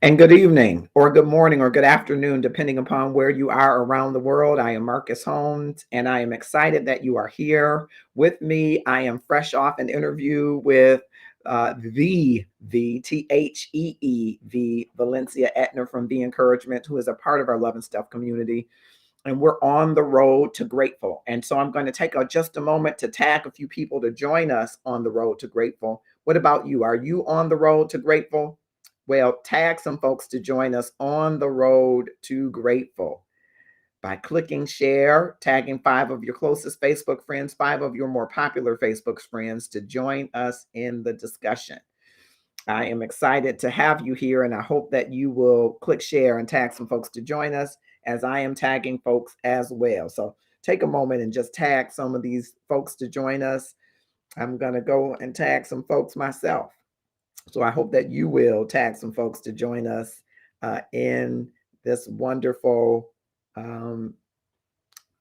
And good evening, or good morning, or good afternoon, depending upon where you are around the world. I am Marcus Holmes, and I am excited that you are here with me. I am fresh off an interview with the Valencia Etner from The Encouragement, who is a part of our Love and Stuff community. And we're on the road to Grateful. And so I'm going to take just a moment to tag a few people to join us on the road to Grateful. What about you? Are you on the road to Grateful? Well, tag some folks to join us on the road to Grateful by clicking share, tagging 5 of your closest Facebook friends, 5 of your more popular Facebook friends to join us in the discussion. I am excited to have you here, and I hope that you will click share and tag some folks to join us, as I am tagging folks as well. So take a moment and just tag some of these folks to join us. I'm going to go and tag some folks myself. So I hope that you will tag some folks to join us in this wonderful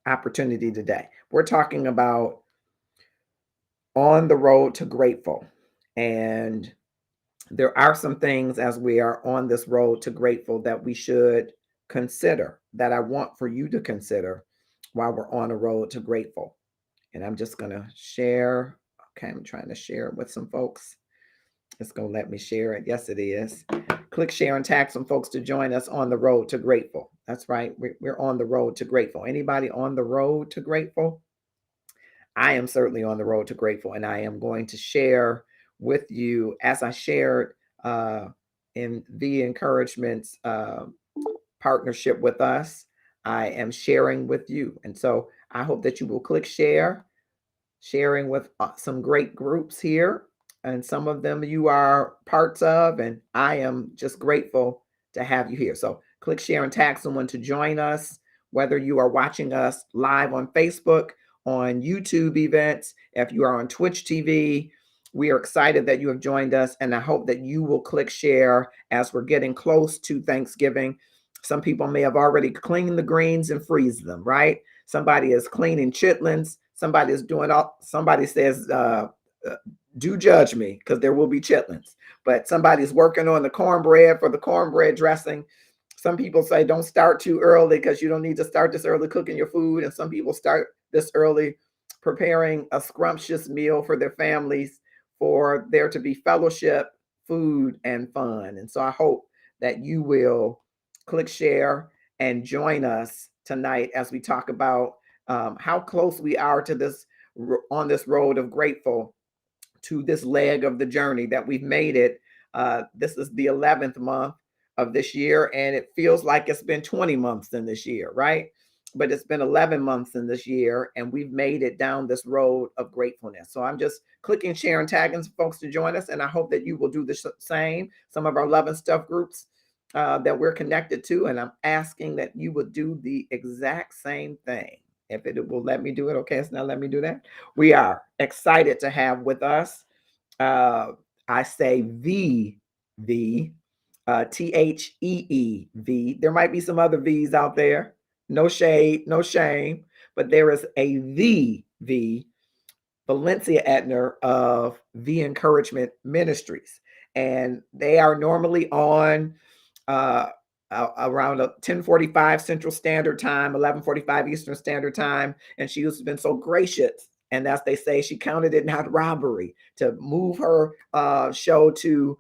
opportunity today. We're talking about on the road to Grateful. And there are some things as we are on this road to Grateful that we should consider, that I want for you to consider while we're on a road to Grateful. And I'm just going to share. Okay, I'm trying to share it with some folks. It's going to let me share it. Yes, it is. Click share and tag some folks to join us on the road to Grateful. That's right. We're on the road to Grateful. Anybody on the road to Grateful? I am certainly on the road to Grateful, and I am going to share with you, as I shared in The Encouragement's partnership with us, I am sharing with you. And so I hope that you will click share, sharing with some great groups here. And some of them you are parts of, and I am just grateful to have you here. So click share and tag someone to join us, whether you are watching us live on Facebook, on YouTube events, if you are on Twitch TV. We are excited that you have joined us, and I hope that you will click share as we're getting close to Thanksgiving. Some people may have already cleaned the greens and freeze them, right? Somebody is cleaning chitlins. Somebody is doing all, somebody says, do judge me, because there will be chitlins. But somebody's working on the cornbread for the cornbread dressing. Some people say don't start too early because you don't need to start this early cooking your food. And some people start this early preparing a scrumptious meal for their families, for there to be fellowship, food, and fun. And so I hope that you will click share and join us tonight as we talk about how close we are to this, on this road of Grateful, to this leg of the journey that we've made it. This is the 11th month of this year, and it feels like it's been 20 months in this year, right? But it's been 11 months in this year, and we've made it down this road of gratefulness. So I'm just clicking share and tagging folks to join us, and I hope that you will do the same. Some of our Love and Stuff groups that we're connected to, and I'm asking that you would do the exact same thing. If it will let me do it, okay, it's not let me do that. We are excited to have with us, I say the THEEV. There might be some other V's out there. No shade, no shame, but there is a the Valencia Etner of The Encouragement Ministries, and they are normally on around 10:45 Central Standard Time, 11:45 Eastern Standard Time, and she has been so gracious. And as they say, she counted it not robbery to move her show to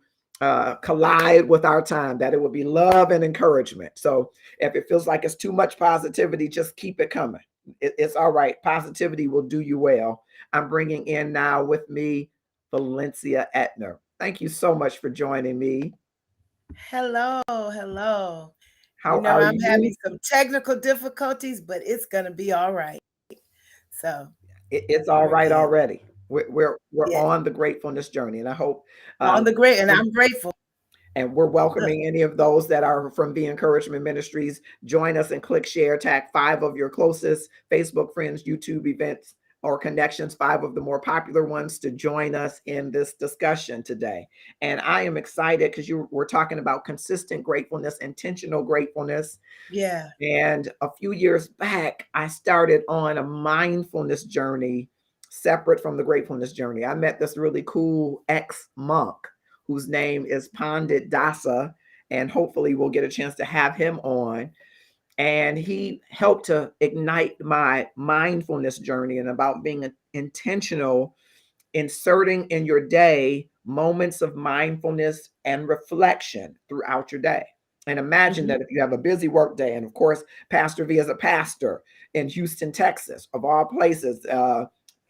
collide with our time, that it would be love and encouragement. So if it feels like it's too much positivity, just keep it coming. It's all right. Positivity will do you well. I'm bringing in now with me Valencia Etner. Thank you so much for joining me. Hello. How are I'm you? having some technical difficulties, but it's going to be all right. So It's all we're right good. already. We're Yes. on the gratefulness journey, and I hope On um, the great, and I'm grateful. and we're welcoming any of those that are from The Encouragement Ministries. Join us and click share, tag 5 of your closest Facebook friends, YouTube events, or connections, 5 of the more popular ones, to join us in this discussion today. And I am excited because you were talking about consistent gratefulness, intentional gratefulness. Yeah. And a few years back, I started on a mindfulness journey separate from the gratefulness journey. I met this really cool ex monk whose name is Pandit Dasa, and hopefully we'll get a chance to have him on. And he helped to ignite my mindfulness journey and about being intentional, inserting in your day moments of mindfulness and reflection throughout your day. And imagine Mhm. that if you have a busy work day, and of course, Pastor V is a pastor in Houston, Texas, of all places,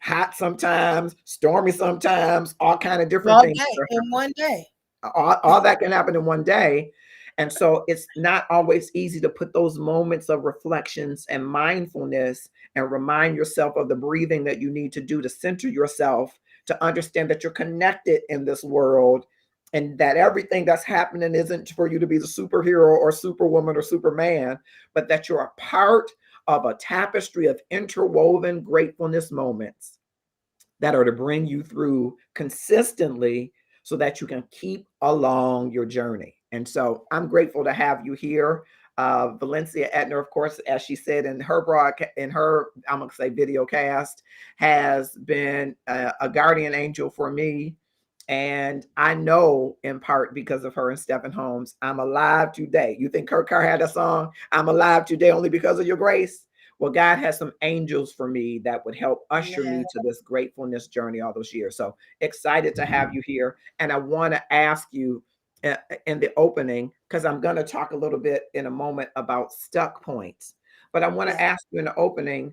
hot sometimes, stormy sometimes, all kind of different All things. day in one day. All that can happen in one day. And so it's not always easy to put those moments of reflections and mindfulness and remind yourself of the breathing that you need to do to center yourself, to understand that you're connected in this world and that everything that's happening isn't for you to be the superhero or superwoman or superman, but that you're a part of a tapestry of interwoven gratefulness moments that are to bring you through consistently so that you can keep along your journey. And so I'm grateful to have you here. Valencia Etner, of course, as she said in her broadcast, in her, I'm going to say video cast, has been a guardian angel for me. And I know in part because of her and Stephen Holmes, I'm alive today. You think Kurt Carr had a song, I'm alive today only because of your grace? Well, God has some angels for me that would help usher Yeah. me to this gratefulness journey all those years. So excited to have you here. And I want to ask you in the opening, because I'm going to talk a little bit in a moment about stuck points, but I want to Yeah. ask you in the opening,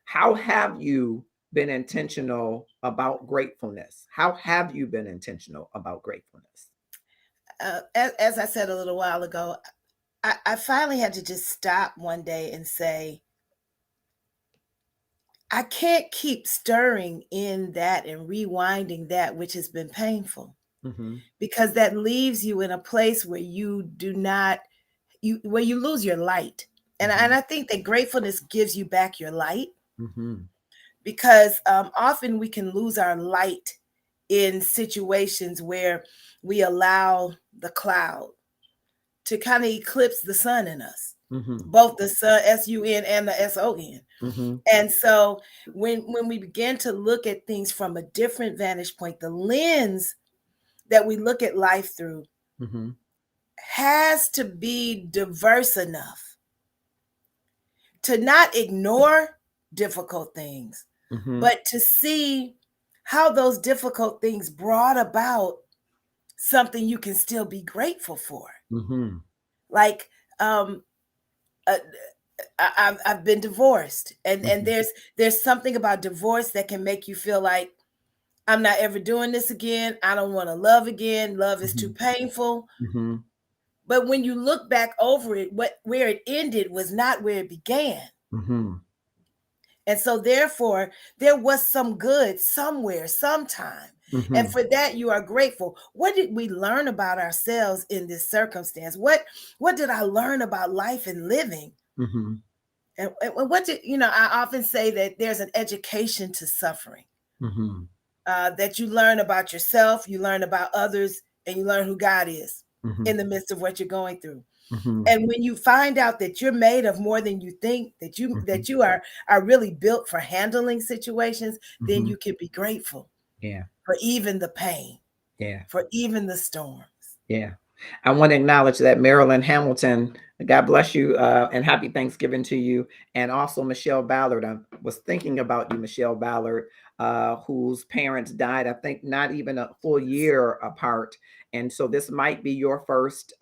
how have you been intentional about gratefulness? How have you been intentional about gratefulness? As I said a little while ago, I finally had to just stop one day and say, I can't keep stirring in that and rewinding that which has been painful, Mm-hmm. because that leaves you in a place where you do not where you lose your light. And Mm-hmm. I think that gratefulness gives you back your light, Mm-hmm. because often we can lose our light in situations where we allow the cloud to kind of eclipse the sun in us, Mm-hmm. both the sun, sun, and the son. Mm-hmm. And so when we begin to look at things from a different vantage point, the lens that we look at life through Mm-hmm. has to be diverse enough to not ignore difficult things, Mm-hmm. but to see how those difficult things brought about something you can still be grateful for. Mm-hmm. Like, um, uh, I've been divorced, and Mm-hmm. there's something about divorce that can make you feel like I'm not ever doing this again. I don't want to love again. Love is too painful. Mm-hmm. But when you look back over it, where it ended was not where it began. Mm-hmm. And so therefore, there was some good somewhere, sometime. And Mm-hmm. for that, you are grateful. What did we learn about ourselves in this circumstance? What did I learn about life and living? Mm-hmm. And what did, I often say that there's an education to suffering, Mm-hmm. that you learn about yourself, you learn about others, and you learn who God is Mm-hmm. in the midst of what you're going through. Mm-hmm. And when you find out that you're made of more than you think, that you Mm-hmm. that you are really built for handling situations, then Mm-hmm. you can be grateful Yeah. for even the pain, Yeah. for even the storms. Yeah. I want to acknowledge that Marilyn Hamilton, God bless you, and happy Thanksgiving to you. And also Michelle Ballard. I was thinking about you, Michelle Ballard, whose parents died, I think, not even a full year apart. And so this might be your first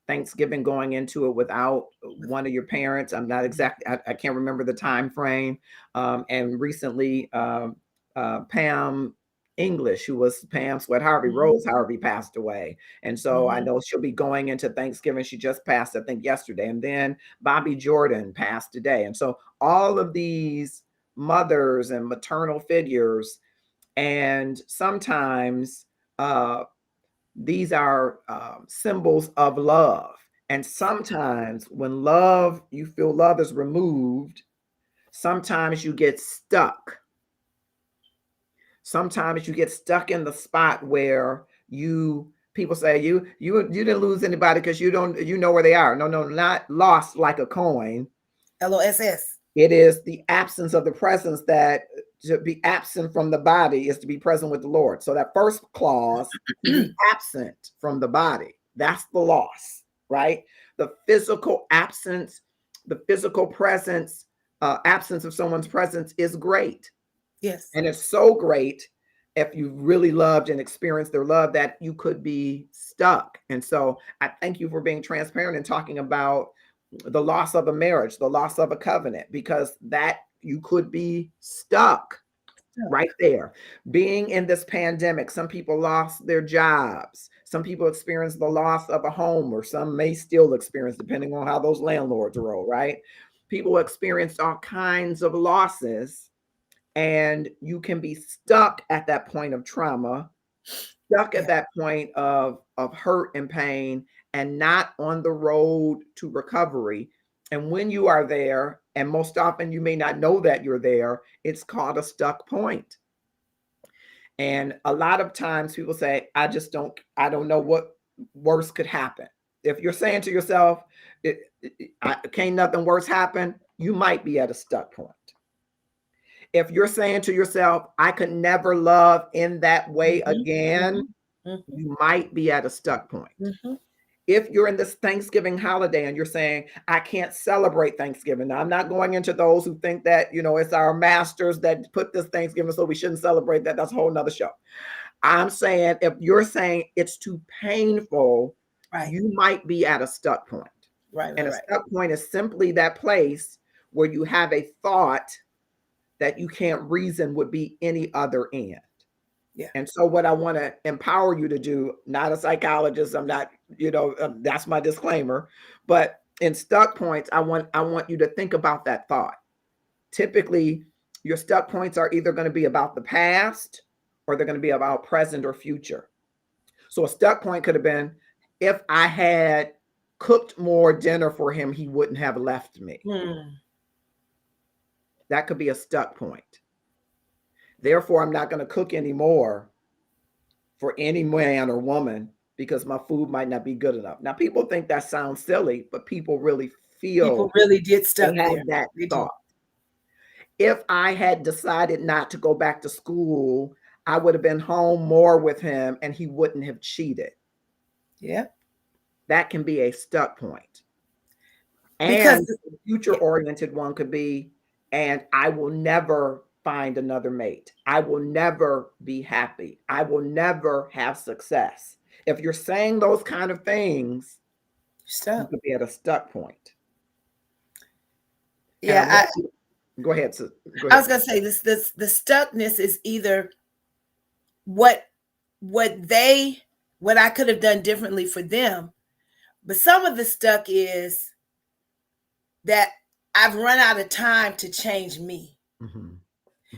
Thanksgiving going into it without one of your parents. I'm not exactly, I can't remember the time frame. And recently, Pam English, who was Pam Sweat Harvey, Mhm, Rose Harvey, passed away. And so I mhm, know she'll be going into Thanksgiving. She just passed, I think, yesterday. And then Bobby Jordan passed today. And so all of these mothers and maternal figures, and sometimes uh, these are symbols of love. And sometimes when love, you feel love is removed, sometimes you get stuck. Sometimes you get stuck in the spot where people say you didn't lose anybody because you know where they are. No, not lost like a coin. LOSS. It is the absence of the presence. That to be absent from the body is to be present with the Lord. So that first clause, to be absent from the body, that's the loss, right? The physical absence, the physical presence, absence of someone's presence is great. Yes. And it's so great if you really loved and experienced their love that you could be stuck. And so I thank you for being transparent and talking about the loss of a marriage, the loss of a covenant, because that you could be stuck right there. Being in this pandemic, some people lost their jobs. Some people experienced the loss of a home, or some may still experience, depending on how those landlords roll, right? People experienced all kinds of losses, and you can be stuck at that point of trauma, stuck at that point of hurt and pain, and not on the road to recovery. And when you are there, and most often you may not know that you're there, it's called a stuck point. And a lot of times people say, I don't know what worse could happen. If you're saying to yourself, can't nothing worse happen, you might be at a stuck point. If you're saying to yourself, I could never love in that way again, you might be at a stuck point. If you're in this Thanksgiving holiday and you're saying, I can't celebrate Thanksgiving. Now, I'm not going into those who think that, it's our masters that put this Thanksgiving, so we shouldn't celebrate that. That's a whole nother show. I'm saying, if you're saying it's too painful, you might be at a stuck point. And a stuck point is simply that place where you have a thought that you can't reason would be any other end. Yeah. And so what I want to empower you to do, not a psychologist, I'm not, that's my disclaimer, but in stuck points, I want you to think about that thought. Typically, your stuck points are either going to be about the past, or they're going to be about present or future. So a stuck point could have been, if I had cooked more dinner for him, he wouldn't have left me. That could be a stuck point. Therefore, I'm not going to cook anymore for any man or woman because my food might not be good enough. Now, people think that sounds silly, but people really feel people really did stuck there. That thought. If I had decided not to go back to school, I would have been home more with him and he wouldn't have cheated. Yeah. That can be a stuck point. Because the future-oriented one could be, and I will never find another mate. I will never be happy. I will never have success. If you're saying those kind of things, you could be at a stuck point. Yeah. Go ahead. I was going to say the stuckness is either what I could have done differently for them. But some of the stuck is that I've run out of time to change me.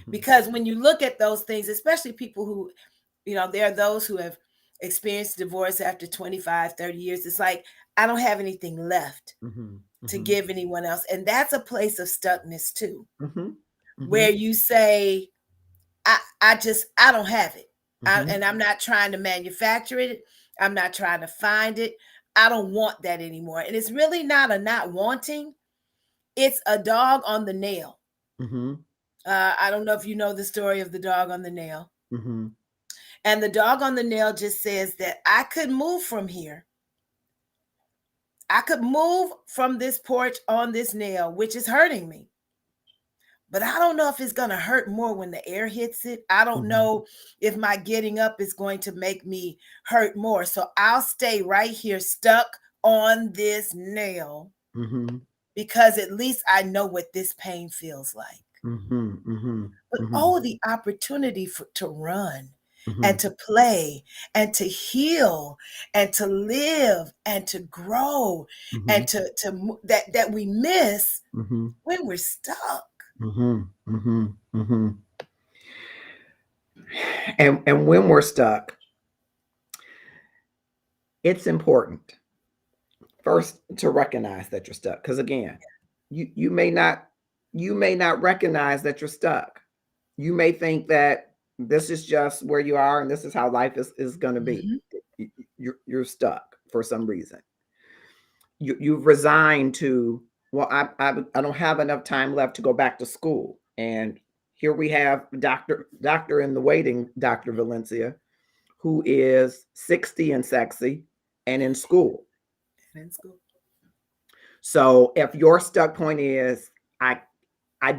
Because when you look at those things, especially people who, there are those who have experienced divorce after 25, 30 years. It's like, I don't have anything left to give anyone else. And that's a place of stuckness too, where you say, I don't have it. And I'm not trying to manufacture it. I'm not trying to find it. I don't want that anymore. And it's really not a not wanting. It's a dog on the nail. I don't know if you know the story of the dog on the nail. And the dog on the nail just says that I could move from here. I could move from this porch on this nail, which is hurting me. But I don't know if it's going to hurt more when the air hits it. I don't know if my getting up is going to make me hurt more. So I'll stay right here stuck on this nail because at least I know what this pain feels like. But the opportunity to run and to play and to heal and to live and to grow and that we miss when we're stuck. And when we're stuck, it's important first to recognize that you're stuck. Because again, you may not you may not recognize that you're stuck. You may think that this is just where you are and this is how life is going to be. You're stuck for some reason. You've resigned to, well, I don't have enough time left to go back to school. And here we have doctor in the waiting, Dr. Valencia, who is 60 and sexy and in school. So if your stuck point is, I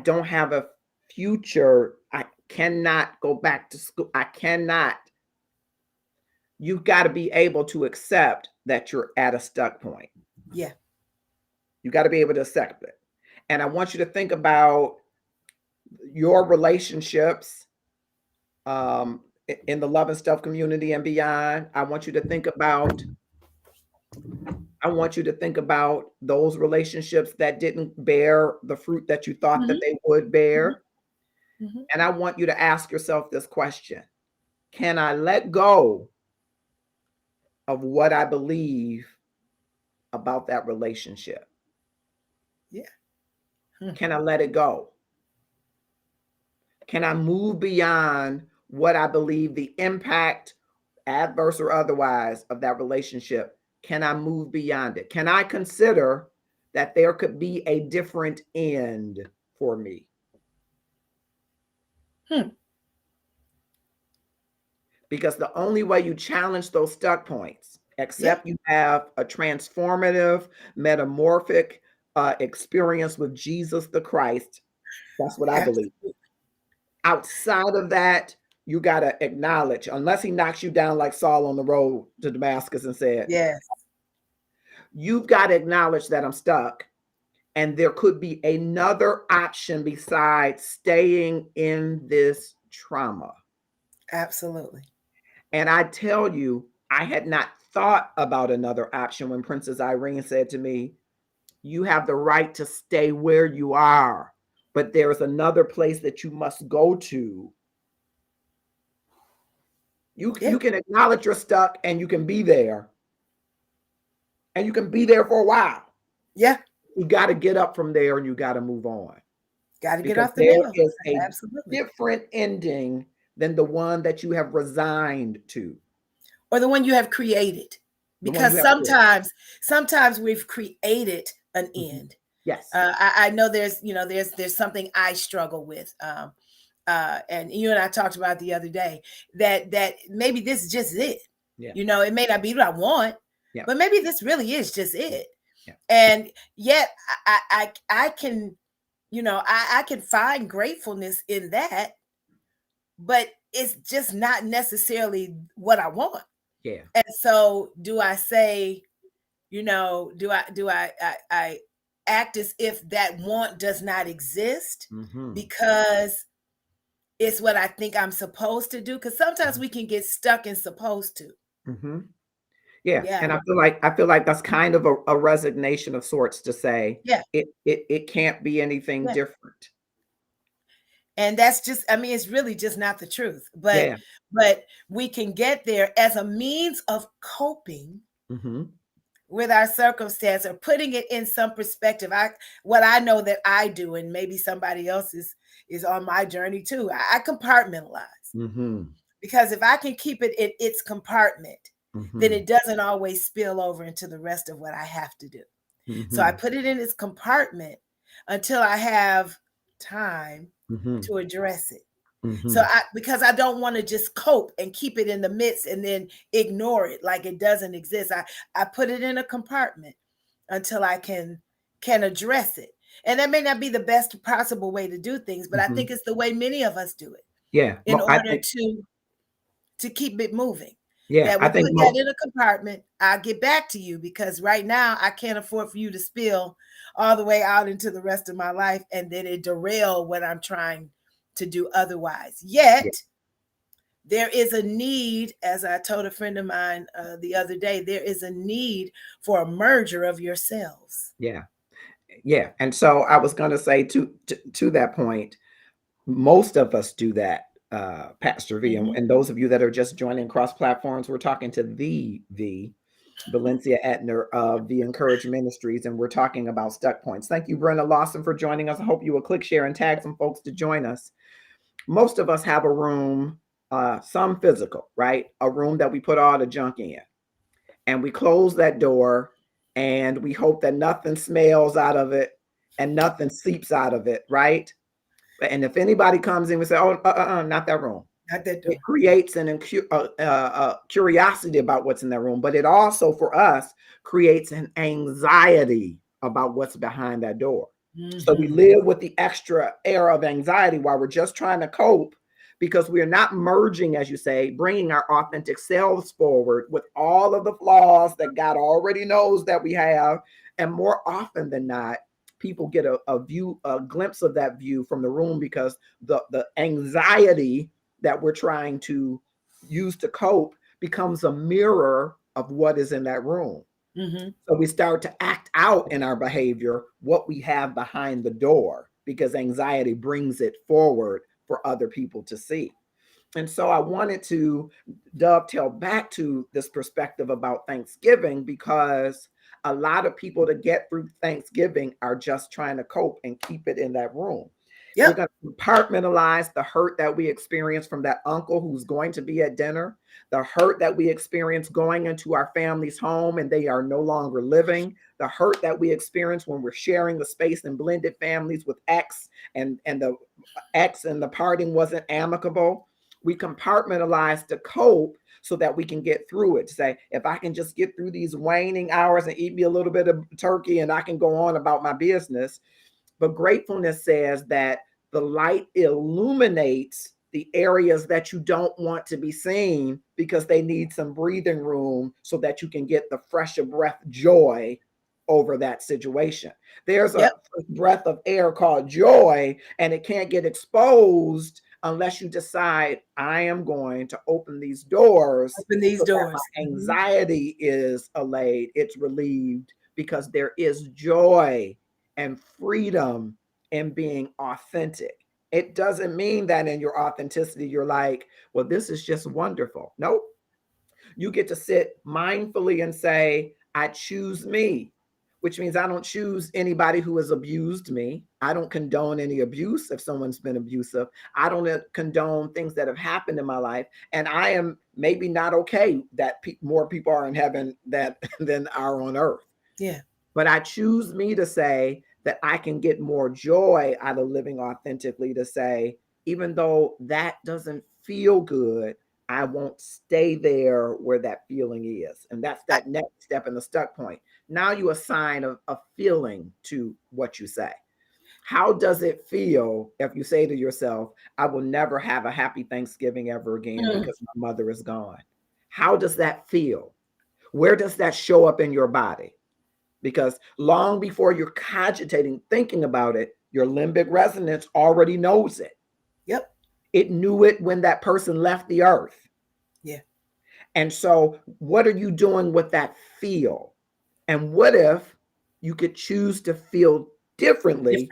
don't have a future, I cannot go back to school, I cannot, you've got to be able to accept that you're at a stuck point. Yeah. You got to be able to accept it. And I want you to think about your relationships in the Love and Stuff community and beyond. I want you to think about those relationships that didn't bear the fruit that you thought that they would bear. And I want you to ask yourself this question: can I let go of what I believe about that relationship? Yeah. Can I let it go? Can I move beyond what I believe the impact, adverse or otherwise, of that relationship? Can I move beyond it? Can I consider that there could be a different end for me? Because the only way you challenge those stuck points, except you have a transformative, metamorphic experience with Jesus the Christ, that's what I believe. Outside of that, you got to acknowledge, unless he knocks you down like Saul on the road to Damascus and said, yes, you've got to acknowledge that I'm stuck. And there could be another option besides staying in this trauma. Absolutely. And I tell you, I had not thought about another option when Princess Irene said to me, you have the right to stay where you are, but there is another place that you must go to. You can acknowledge you're stuck and you can be there. And you can be there for a while. Yeah. You got to get up from there and you got to move on. Got to get off the middle. There is a different ending than the one that you have resigned to. Or the one you have created. Because sometimes we've created an end. Yes. I know there's something I struggle with. And you and I talked about the other day that maybe this is just it. Yeah. It may not be what I want, but maybe this really is just it. Yeah. And yet I can, I can find gratefulness in that, but it's just not necessarily what I want. Yeah. And so do I say, do I act as if that want does not exist because it's what I think I'm supposed to do? Because sometimes we can get stuck in supposed to. Yeah. And I feel like that's kind of a resignation of sorts to say, it can't be anything different. And that's just, it's really just not the truth. But we can get there as a means of coping with our circumstance, or putting it in some perspective. What I know that I do, and maybe somebody else is on my journey too, I compartmentalize. Because if I can keep it in its compartment, then it doesn't always spill over into the rest of what I have to do. So I put it in its compartment until I have time to address it. So because I don't want to just cope and keep it in the midst and then ignore it like it doesn't exist. I put it in a compartment until I can address it. And that may not be the best possible way to do things, but I think it's the way many of us do it. Yeah. In order to keep it moving. Yeah. That we put that in a compartment. I'll get back to you, because right now I can't afford for you to spill all the way out into the rest of my life and then it derail what I'm trying to do otherwise. Yet there is a need, as I told a friend of mine the other day, there is a need for a merger of yourselves. Yeah. Yeah. And so I was going to say to that point, most of us do that, Pastor V. And those of you that are just joining cross platforms, we're talking to the V. Valencia Etner of the Encourage Ministries, and we're talking about stuck points. Thank you, Brenda Lawson, for joining us. I hope you will click share and tag some folks to join us. Most of us have a room, some physical, right? A room that we put all the junk in, and we close that door, and we hope that nothing smells out of it and nothing seeps out of it, right? And if anybody comes in, we say, "Oh, not that room." Not that door. It creates curiosity about what's in that room, but it also, for us, creates an anxiety about what's behind that door. So we live with the extra air of anxiety while we're just trying to cope, because we are not merging, as you say, bringing our authentic selves forward with all of the flaws that God already knows that we have. And more often than not, people get a glimpse of that view from the room, because the anxiety that we're trying to use to cope becomes a mirror of what is in that room. So we start to act out in our behavior what we have behind the door, because anxiety brings it forward for other people to see. And so I wanted to dovetail back to this perspective about Thanksgiving, because a lot of people, to get through Thanksgiving, are just trying to cope and keep it in that room. Yep. We're going to compartmentalize the hurt that we experience from that uncle who's going to be at dinner, the hurt that we experience going into our family's home and they are no longer living, the hurt that we experience when we're sharing the space in blended families with ex, and the ex and the parting wasn't amicable. We compartmentalize to cope so that we can get through it. To say, if I can just get through these waning hours and eat me a little bit of turkey, and I can go on about my business. But gratefulness says that the light illuminates the areas that you don't want to be seen, because they need some breathing room so that you can get the fresher breath joy over that situation. There's a breath of air called joy, and it can't get exposed unless you decide, I am going to open these doors. Open these doors. My anxiety is allayed, it's relieved, because there is joy and freedom in being authentic. It doesn't mean that in your authenticity, you're like, well, this is just wonderful. Nope. You get to sit mindfully and say, I choose me, which means I don't choose anybody who has abused me. I don't condone any abuse if someone's been abusive. I don't condone things that have happened in my life. And I am maybe not okay that more people are in heaven than are on earth. Yeah. But I choose me to say that I can get more joy out of living authentically, to say, even though that doesn't feel good, I won't stay there where that feeling is. And that's that next step in the stuck point. Now you assign a feeling to what you say. How does it feel if you say to yourself, I will never have a happy Thanksgiving ever again because my mother is gone? How does that feel? Where does that show up in your body? Because long before you're cogitating, thinking about it, your limbic resonance already knows it. Yep. It knew it when that person left the earth. Yeah. And so what are you doing with that feel? And what if you could choose to feel differently?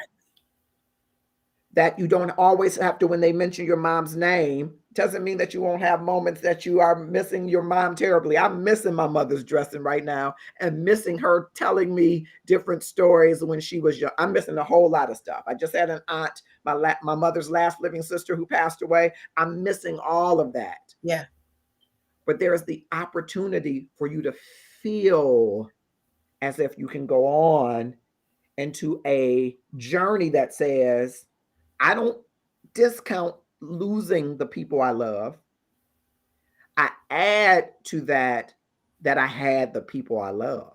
That you don't always have to, when they mention your mom's name, doesn't mean that you won't have moments that you are missing your mom terribly. I'm missing my mother's dressing right now and missing her telling me different stories when she was young. I'm missing a whole lot of stuff. I just had an aunt, my mother's last living sister, who passed away. I'm missing all of that. Yeah. But there is the opportunity for you to feel as if you can go on into a journey that says, I don't discount losing the people I love. I add to that I had the people I love.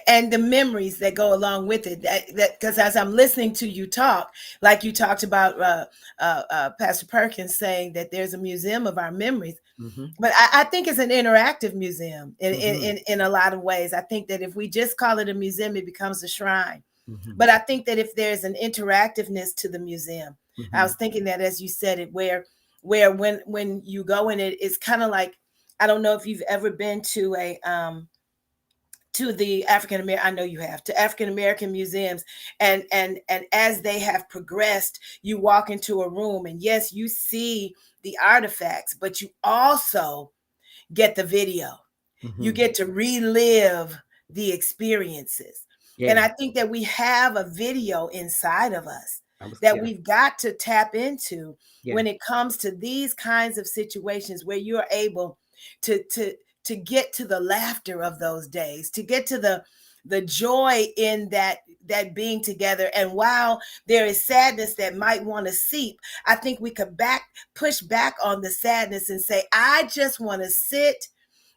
And the memories that go along with it. That because as I'm listening to you talk, like you talked about Pastor Perkins saying that there's a museum of our memories. Mm-hmm. But I think it's an interactive museum in a lot of ways. I think that if we just call it a museum, it becomes a shrine. Mm-hmm. But I think that if there's an interactiveness to the museum, I was thinking that as you said it, where when you go in it, it's kind of like, I don't know if you've ever been to to the African American, I know you have, to African American museums, and as they have progressed, you walk into a room and yes, you see the artifacts, but you also get the video. You Mhm. get to relive the experiences. And Yeah, I think that we have a video inside of us that yeah, we've got to tap into yeah, when it comes to these kinds of situations where you're able to to get to the laughter of those days, to get to the joy in that being together. And while there is sadness that might want to seep, I think we could push back on the sadness and say, I just want to sit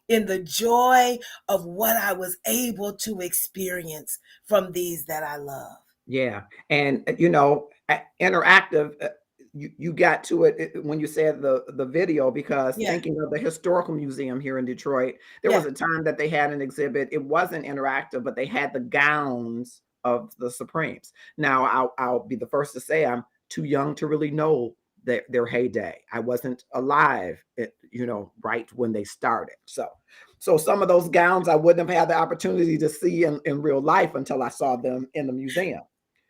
in the joy of what I was able to experience from these that I love. yeah. And interactive. You got to it when you said the video, because Yeah, thinking of the historical museum here in Detroit, there yeah. was a time that they had an exhibit. It wasn't interactive, but they had the gowns of the Supremes. Now, I'll be the first to say I'm too young to really know their heyday. I wasn't alive, right when they started. So some of those gowns I wouldn't have had the opportunity to see in real life until I saw them in the museum.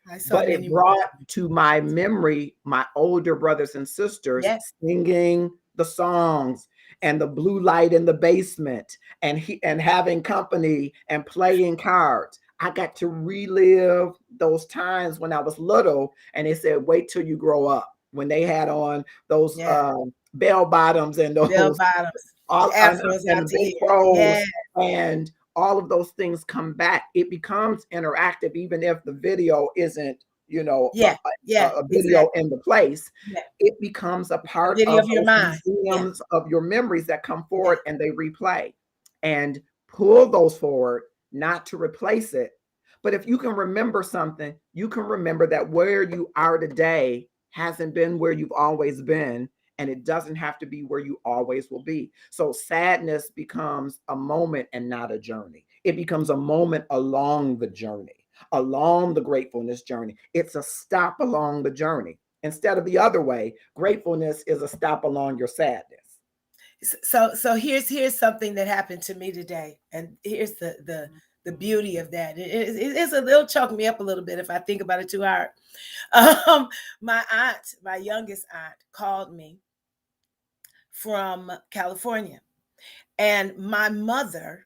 I saw But it in it you. brought to my memory my older brothers and sisters Yeah, singing the songs, and the blue light in the basement, and having company and playing cards. I got to relive those times when I was little, and they said, "Wait till you grow up." When they had on those yeah. bell bottoms and Bell those bottoms, the all afros out and to big here. Yeah, pros, and all of those things come back. It becomes interactive, even if the video isn't, yeah, yeah, a video exactly. in the place. Yeah. It becomes a A part video of of your those mind. Yeah, museums of your memories that come yeah, forward, and they replay and pull those forward, not to replace it. But if you can remember something, you can remember that where you are today hasn't been where you've always been, and it doesn't have to be where you always will be. So sadness becomes a moment and not a journey. It becomes a moment along the journey, along the gratefulness journey. It's a stop along the journey. Instead of the other way, gratefulness is a stop along your sadness. so here's something that happened to me today, and here's the beauty of that. It's a little choke me up a little bit if I think about it too hard. My aunt, my youngest aunt, called me from California, and my mother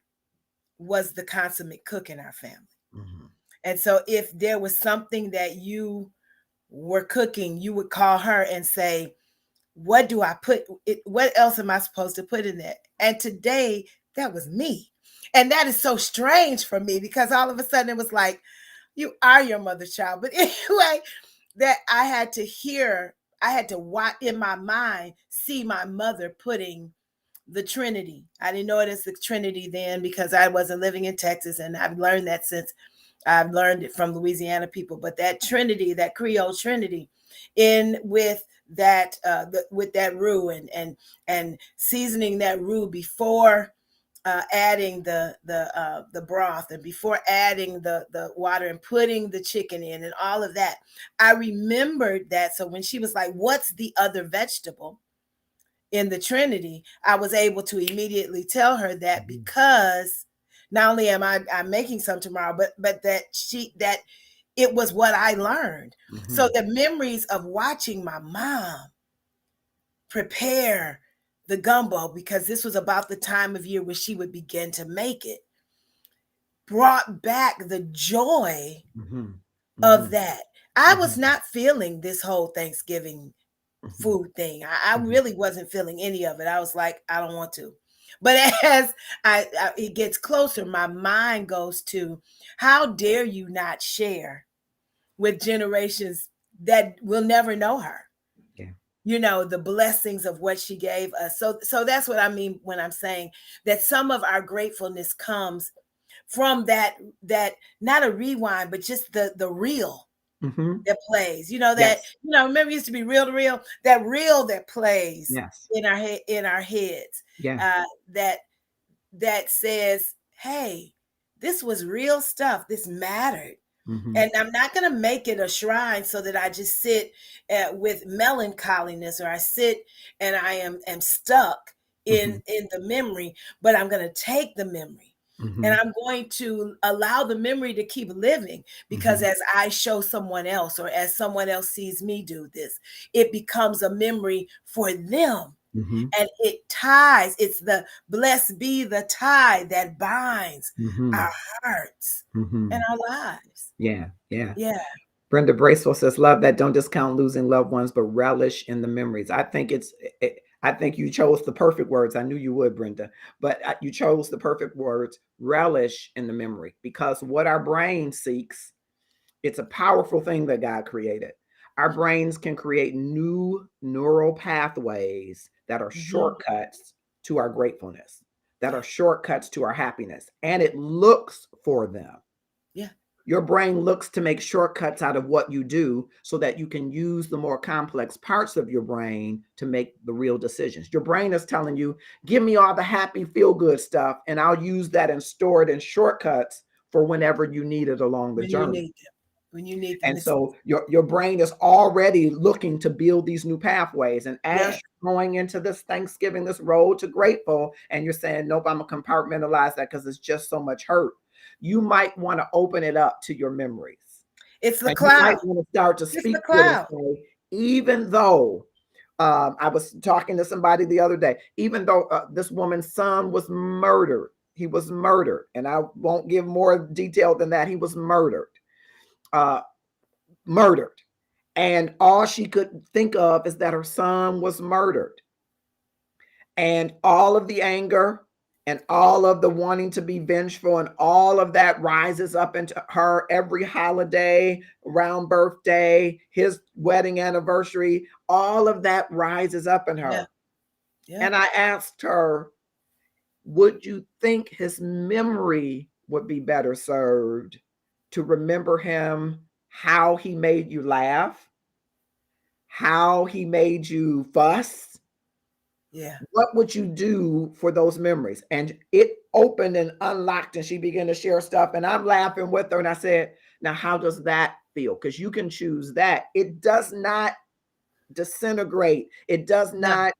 was the consummate cook in our family. Mhm. And so if there was something that you were cooking, you would call her and say, what do I put it, what else am I supposed to put in that? And today that was me. And that is so strange for me, because all of a sudden it was like, you are your mother's child. But anyway, that I had to hear, I had to watch in my mind, see my mother putting the Trinity. I didn't know it as the Trinity then because I wasn't living in Texas, and I've learned that since I've learned it from Louisiana people. But that Trinity, that Creole Trinity, in with that with that roux, and seasoning that roux before adding the broth, and before adding the water, and putting the chicken in, and all of that. I remembered that. So when she was like, "What's the other vegetable in the Trinity?" I was able to immediately tell her that, Mhm. because not only am I'm making some tomorrow, but that it was what I learned. So Mhm. the memories of watching my mom prepare the gumbo, because this was about the time of year where she would begin to make it, brought back the joy Mhm. of Mhm. that. I was Mhm. not feeling this whole Thanksgiving Mhm. food thing. I Mhm. really wasn't feeling any of it. I was like, I don't want to. But as it gets closer, my mind goes to, how dare you not share with generations that will never know her? Yeah. The blessings of what she gave us. So that's what I mean when I'm saying that some of our gratefulness comes from that not a rewind, but just the real Mhm. that plays. Yes. Remember, it used to be reel to reel, that reel that plays Yes. in our heads, Yeah. uh, that says, "Hey, this was real stuff. This mattered." Mhm. And I'm not going to make it a shrine so that I just sit with melancholiness, or I sit and I am stuck Mhm. in the memory. But I'm going to take the memory, and Mhm. I'm going to allow the memory to keep living, because Mhm. as I show someone else, or as someone else sees me do this, it becomes a memory for them. Mm-hmm. And it ties. It's the blessed be the tie that binds Mm-hmm. our hearts Mm-hmm. and our lives. Yeah. Yeah. Yeah. Brenda Bracewell says, love that. Don't discount losing loved ones, but relish in the memories. I think I think you chose the perfect words. I knew you would, Brenda, but you chose the perfect words, relish in the memory, because what our brain seeks, it's a powerful thing that God created. Our brains can create new neural pathways that are shortcuts to our gratefulness, that are shortcuts to our happiness, and it looks for them. Yeah. Your brain looks to make shortcuts out of what you do so that you can use the more complex parts of your brain to make the real decisions. Your brain is telling you, give me all the happy, feel good stuff, and I'll use that and store it in shortcuts for whenever you need it along the When you journey. need them. When you need them. And so your brain is already looking to build these new pathways. And as you're going into this Thanksgiving, this road to grateful, and you're saying, nope, I'm going to compartmentalize that because it's just so much hurt, you might want to open it up to your memories. It's the and cloud. You might want to start to speak to it and say, even though I was talking to somebody the other day, even though this woman's son was murdered, he was murdered. And I won't give more detail than that. He was murdered. And all she could think of is that her son was murdered. And all of the anger and all of the wanting to be vengeful and all of that rises up into her every holiday, around birthday, his wedding anniversary, all of that rises up in her. And I asked her, would you think his memory would be better served to remember him, how he made you laugh, how he made you fuss? Yeah. What would you do for those memories? And it opened and unlocked, and she began to share stuff. And I'm laughing with her. And I said, now, how does that feel? Because you can choose that. It does not disintegrate. It does not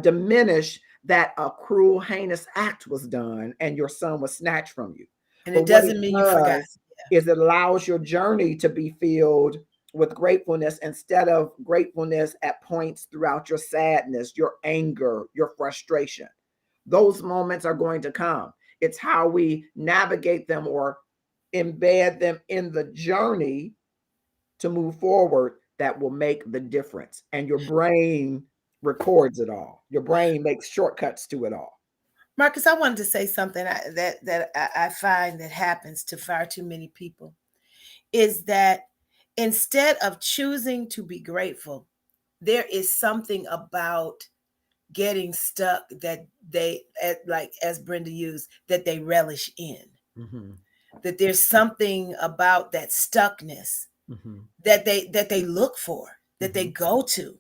diminish that a cruel, heinous act was done and your son was snatched from you. And but it doesn't mean you forgot. Is it allows your journey to be filled with gratefulness instead of gratefulness at points throughout your sadness, your anger, your frustration. Those moments are going to come. It's how we navigate them or embed them in the journey to move forward that will make the difference. And your brain records it all. Your brain makes shortcuts to it all. Marcus, I wanted to say something that I find that happens to far too many people is that instead of choosing to be grateful, there is something about getting stuck that they, like as Brenda used, that they relish in. That there's something about that stuckness that they look for, that they go to,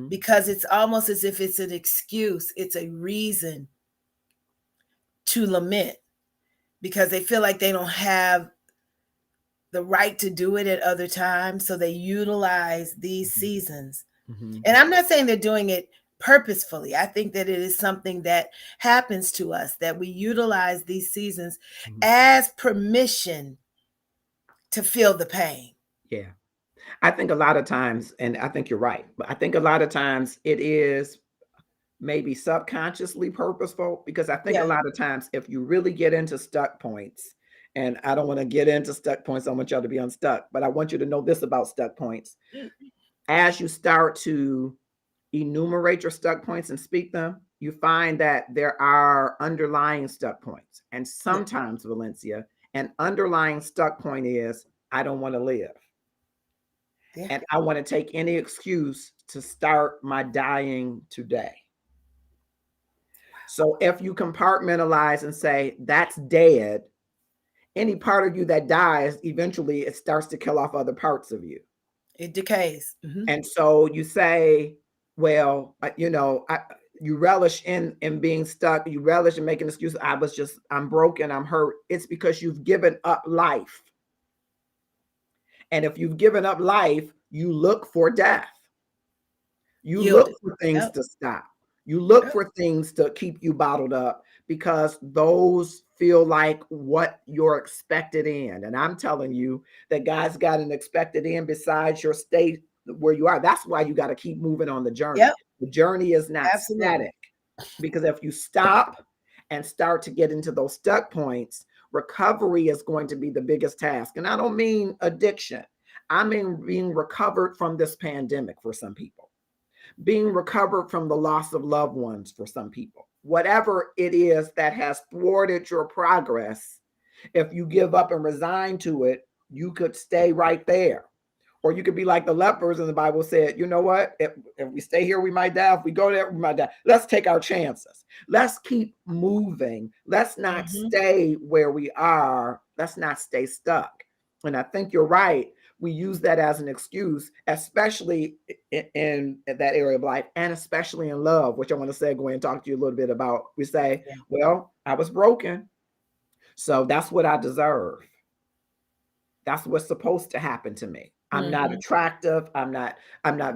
because it's almost as if it's an excuse, it's a reason to lament, because they feel like they don't have the right to do it at other times. So they utilize these seasons. And I'm not saying they're doing it purposefully. I think that it is something that happens to us, that we utilize these seasons as permission to feel the pain. Yeah. I think a lot of times, and I think you're right, but I think a lot of times it is maybe subconsciously purposeful, because I think a lot of times if you really get into stuck points, and I don't want to get into stuck points, I want y'all to be unstuck, but I want you to know this about stuck points. As you start to enumerate your stuck points and speak them, you find that there are underlying stuck points. And sometimes, Valencia, an underlying stuck point is, I don't want to live. And I want to take any excuse to start my dying today. So if you compartmentalize and say, that's dead, any part of you that dies, eventually it starts to kill off other parts of you. It decays. And so you say, well, you relish in being stuck. You relish in making excuses. I'm broken, I'm hurt. It's because you've given up life. And if you've given up life, you look for death. You look for things to stop. You look for things to keep you bottled up, because those feel like what you're expected in. And I'm telling you that God's got an expected in besides your state where you are. That's why you got to keep moving on the journey. The journey is not Absolutely. static, because if you stop and start to get into those stuck points, recovery is going to be the biggest task. And I don't mean addiction. I mean being recovered from this pandemic for some people, being recovered from the loss of loved ones for some people. Whatever it is that has thwarted your progress, if you give up and resign to it, you could stay right there. Or you could be like the lepers in the Bible said, you know what? If we stay here, we might die. If we go there, we might die. Let's take our chances. Let's keep moving. Let's not stay where we are. Let's not stay stuck. And I think you're right. We use that as an excuse, especially in that area of life, and especially in love, which I want to segue and talk to you a little bit about. We say, well, I was broken, so that's what I deserve. That's what's supposed to happen to me. I'm not attractive. I'm not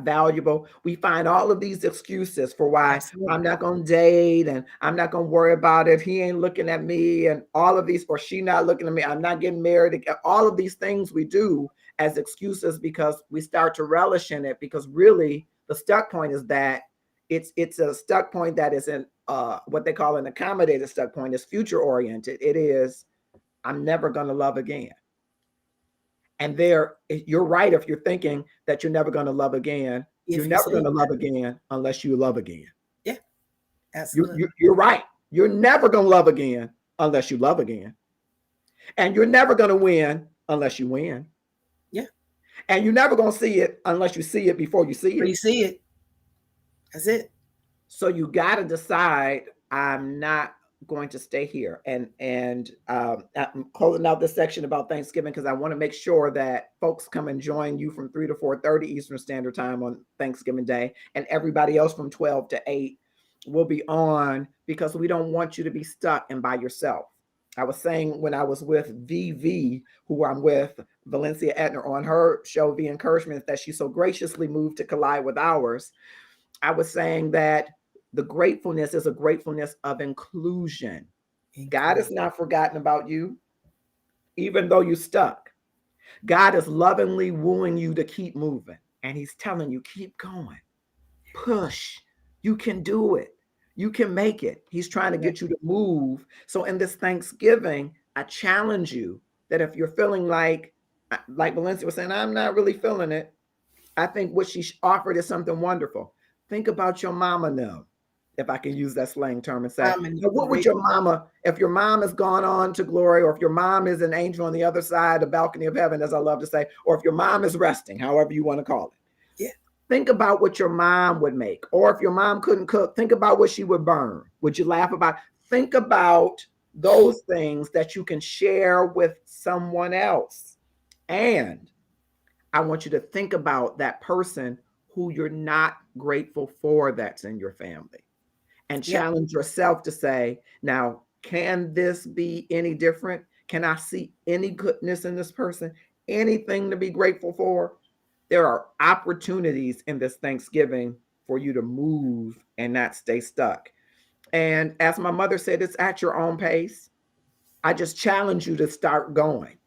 valuable. We find all of these excuses for why I'm not going to date, and I'm not going to worry about it. He ain't looking at me, and all of these, or she not looking at me. I'm not getting married. All of these things we do as excuses because we start to relish in it, because really the stuck point is that it's a stuck point that is in what they call an accommodated stuck point. Is future oriented. It is, I'm never going to love again. And you're right if you're thinking that you're never going to love again. You're never going to love again unless you love again. Yeah, absolutely. You're right. You're never going to love again unless you love again. And you're never going to win unless you win. Yeah. And you're never going to see it unless you see it before you see it. You see it. That's it. So you got to decide, I'm not going to stay here. And I'm closing out this section about Thanksgiving because I want to make sure that folks come and join you from 3 to 4:30 Eastern Standard Time on Thanksgiving Day, and everybody else from 12 to 8 will be on, because we don't want you to be stuck and by yourself. I was saying when I was with VV, who I'm with, Valencia Etner, on her show, The Encouragement, that she so graciously moved to collide with ours. I was saying that the gratefulness is a gratefulness of inclusion. God has not forgotten about you, even though you're stuck. God is lovingly wooing you to keep moving. And he's telling you, keep going, push. You can do it. You can make it. He's trying to get you to move. So in this Thanksgiving, I challenge you that if you're feeling like Valencia was saying, I'm not really feeling it, I think what she offered is something wonderful. Think about your mama now, if I can use that slang term, and say, what would your mama, if your mom has gone on to glory, or if your mom is an angel on the other side, the balcony of heaven, as I love to say, or if your mom is resting, however you want to call it. Yeah. Think about what your mom would make. Or if your mom couldn't cook, think about what she would burn. Would you laugh about? Think about those things that you can share with someone else. And I want you to think about that person who you're not grateful for that's in your family, and challenge yourself to say, now, can this be any different? Can I see any goodness in this person? Anything to be grateful for? There are opportunities in this Thanksgiving for you to move and not stay stuck. And as my mother said, it's at your own pace. I just challenge you to start going.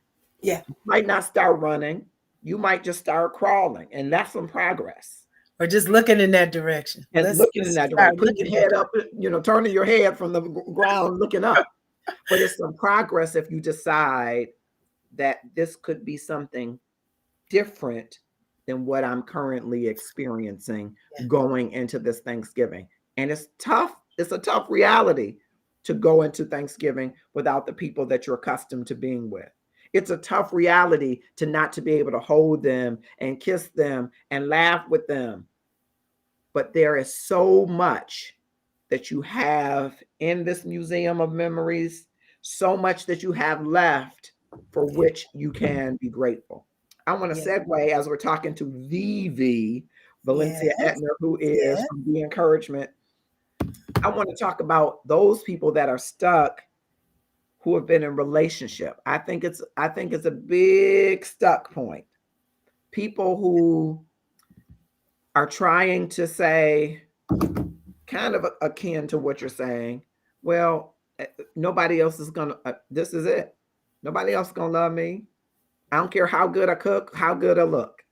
Yeah. You might not start running. You might just start crawling, and that's some progress. Or just looking in that direction. And looking in that direction. Put your head up, turning your head from the ground, looking up. But it's some progress if you decide that this could be something different than what I'm currently experiencing going into this Thanksgiving. And it's tough. It's a tough reality to go into Thanksgiving without the people that you're accustomed to being with. It's a tough reality to not to be able to hold them and kiss them and laugh with them. But there is so much that you have in this museum of memories, so much that you have left for which you can be grateful. I want to segue, as we're talking to VV, Valencia Etner, who is from The Encouragement. I want to talk about those people that are stuck, who have been in relationship. I think it's a big stuck point. People who are trying to say, kind of akin to what you're saying, well, nobody else is gonna, this is it. Nobody else is gonna love me. I don't care how good I cook, how good I look.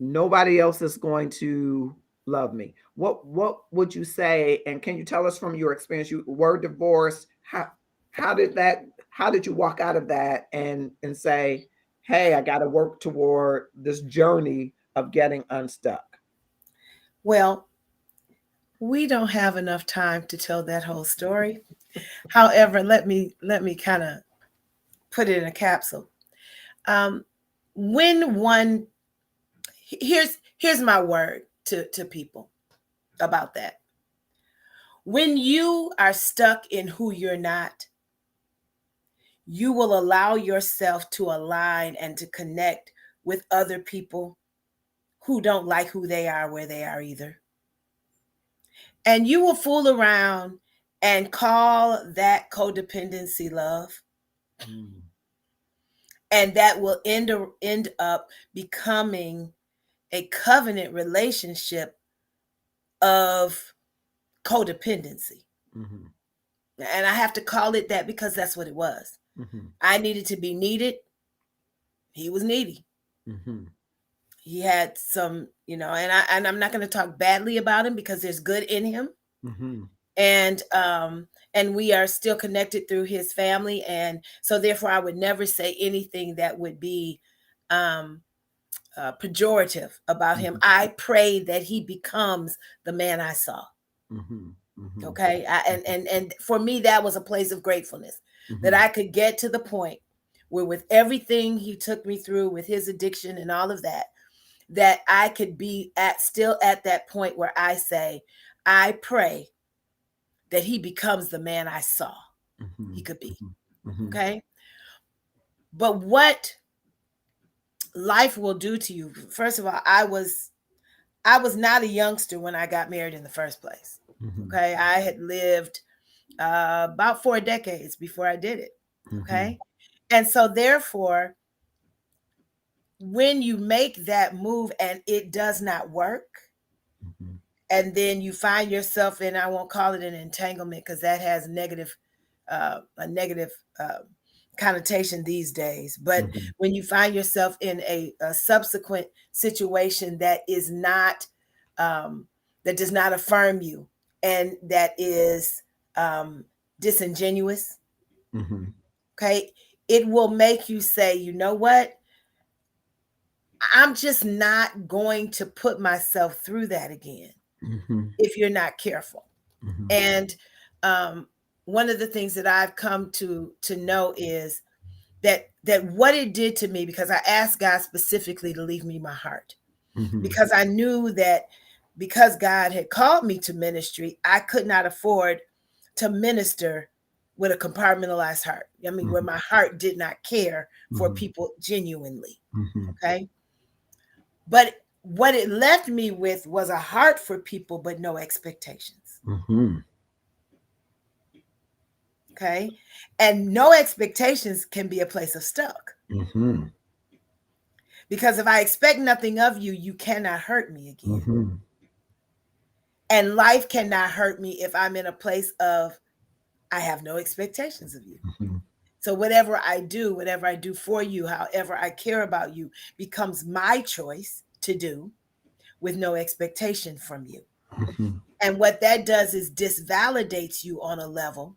Nobody else is going to love me. What would you say? And can you tell us from your experience? You were divorced. How did that? How did you walk out of that and say, "Hey, I got to work toward this journey of getting unstuck"? Well, we don't have enough time to tell that whole story. However, let me kind of put it in a capsule. Um, when one here's my word to people about that. When you are stuck in who you're not, you will allow yourself to align and to connect with other people who don't like who they are where they are either. And you will fool around and call that codependency love. Mm. And that will end up becoming a covenant relationship of codependency. Mm-hmm. And I have to call it that because that's what it was. Mm-hmm. I needed to be needed. He was needy. Mm-hmm. He had some, and I'm not going to talk badly about him because there's good in him. Mm-hmm. And we are still connected through his family, and so therefore I would never say anything that would be pejorative about him. I pray that he becomes the man I saw. Mm-hmm. Mm-hmm. Okay. And for me, that was a place of gratefulness, that I could get to the point where, with everything he took me through with his addiction and all of that, that I could be still at that point where I say, I pray that he becomes the man I saw he could be. Okay. But what life will do to you, first of all, I was not a youngster when I got married in the first place. Okay. I had lived about 4 decades before I did it. Okay. And so therefore, when you make that move and it does not work, and then you find yourself in, I won't call it an entanglement because that has a negative connotation these days. But when you find yourself in a subsequent situation that is not, that does not affirm you, and that is disingenuous, okay, it will make you say, you know what? I'm just not going to put myself through that again. If you're not careful. And one of the things that I've come to know is that what it did to me, because I asked God specifically to leave me my heart, because I knew that because God had called me to ministry, I could not afford to minister with a compartmentalized heart. I mean, where my heart did not care for people genuinely. Okay. But what it left me with was a heart for people, but no expectations. Okay. And no expectations can be a place of stuck. Because if I expect nothing of you, you cannot hurt me again. And life cannot hurt me if I'm in a place of, I have no expectations of you. So whatever I do for you, however I care about you, becomes my choice to do with no expectation from you. And what that does is disvalidates you on a level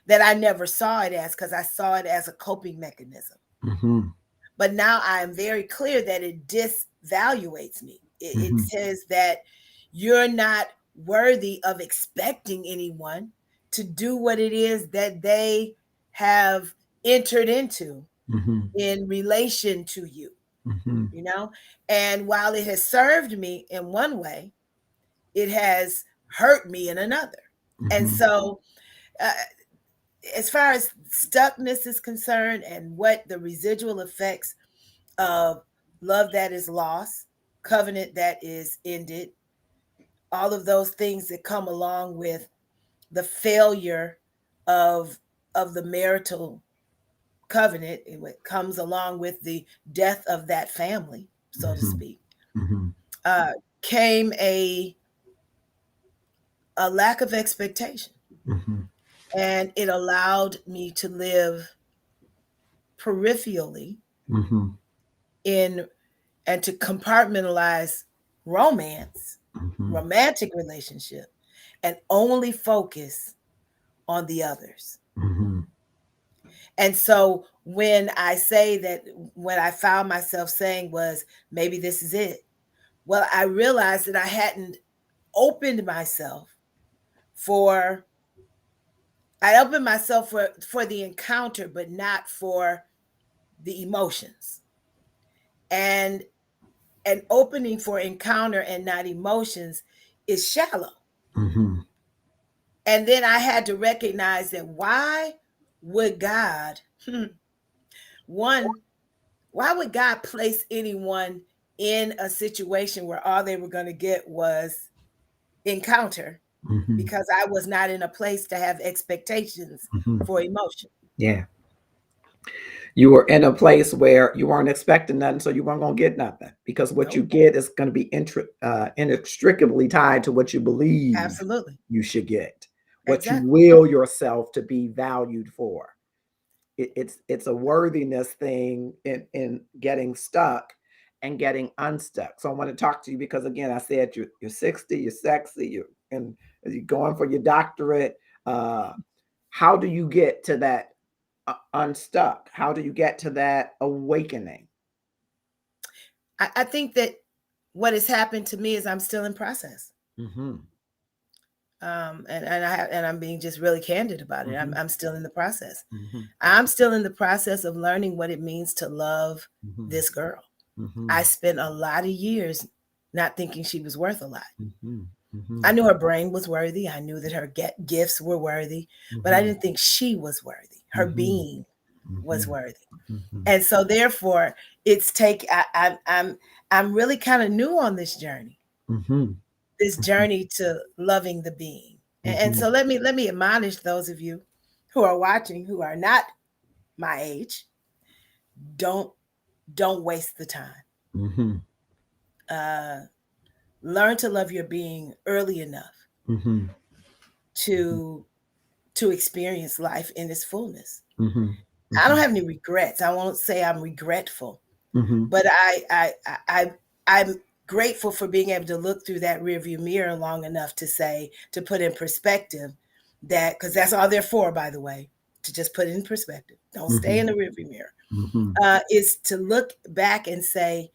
that I never saw it as, because I saw it as a coping mechanism. But now I am very clear that it disvaluates me. It says that you're not worthy of expecting anyone to do what it is that they have entered into in relation to you, you know? And while it has served me in one way, it has hurt me in another. And so, as far as stuckness is concerned, and what the residual effects of love that is lost, covenant that is ended, all of those things that come along with the failure of the marital covenant, it comes along with the death of that family, so to speak, came a lack of expectation. And it allowed me to live peripherally in, and to compartmentalize romance romantic relationship, and only focus on the others. And so when I say that, what I found myself saying was, maybe this is it. Well, I realized that I hadn't opened myself for for the encounter, but not for the emotions. And an opening for encounter and not emotions is shallow. And then I had to recognize that why would God, why would God place anyone in a situation where all they were going to get was encounter? Because I was not in a place to have expectations for emotion. Yeah. You were in a place where you weren't expecting nothing, so you weren't going to get nothing, because what you get is going to be inextricably tied to what you believe Absolutely you should get, what exactly. you will yourself to be valued for. It's a worthiness thing in getting stuck and getting unstuck. So I want to talk to you because, again, I said you're 60, you're sexy, you're going for your doctorate. How do you get to that unstuck? How do you get to that awakening? I think that what has happened to me is I'm still in process. And I'm being just really candid about it. I'm still in the process. I'm still in the process of learning what it means to love this girl. I spent a lot of years not thinking she was worth a lot. I knew her brain was worthy. I knew that her gifts were worthy, but I didn't think she was worthy. Her being was worthy. And so therefore I'm really kind of new on this journey. This journey to loving the being. And so let me admonish those of you who are watching who are not my age. Don't waste the time. Learn to love your being early enough to experience life in its fullness. I don't have any regrets. I won't say I'm regretful, but I'm grateful for being able to look through that rearview mirror long enough to put in perspective that, because that's all they're for, by the way, to just put it in perspective. Don't stay in the rearview mirror. Is to look back and say,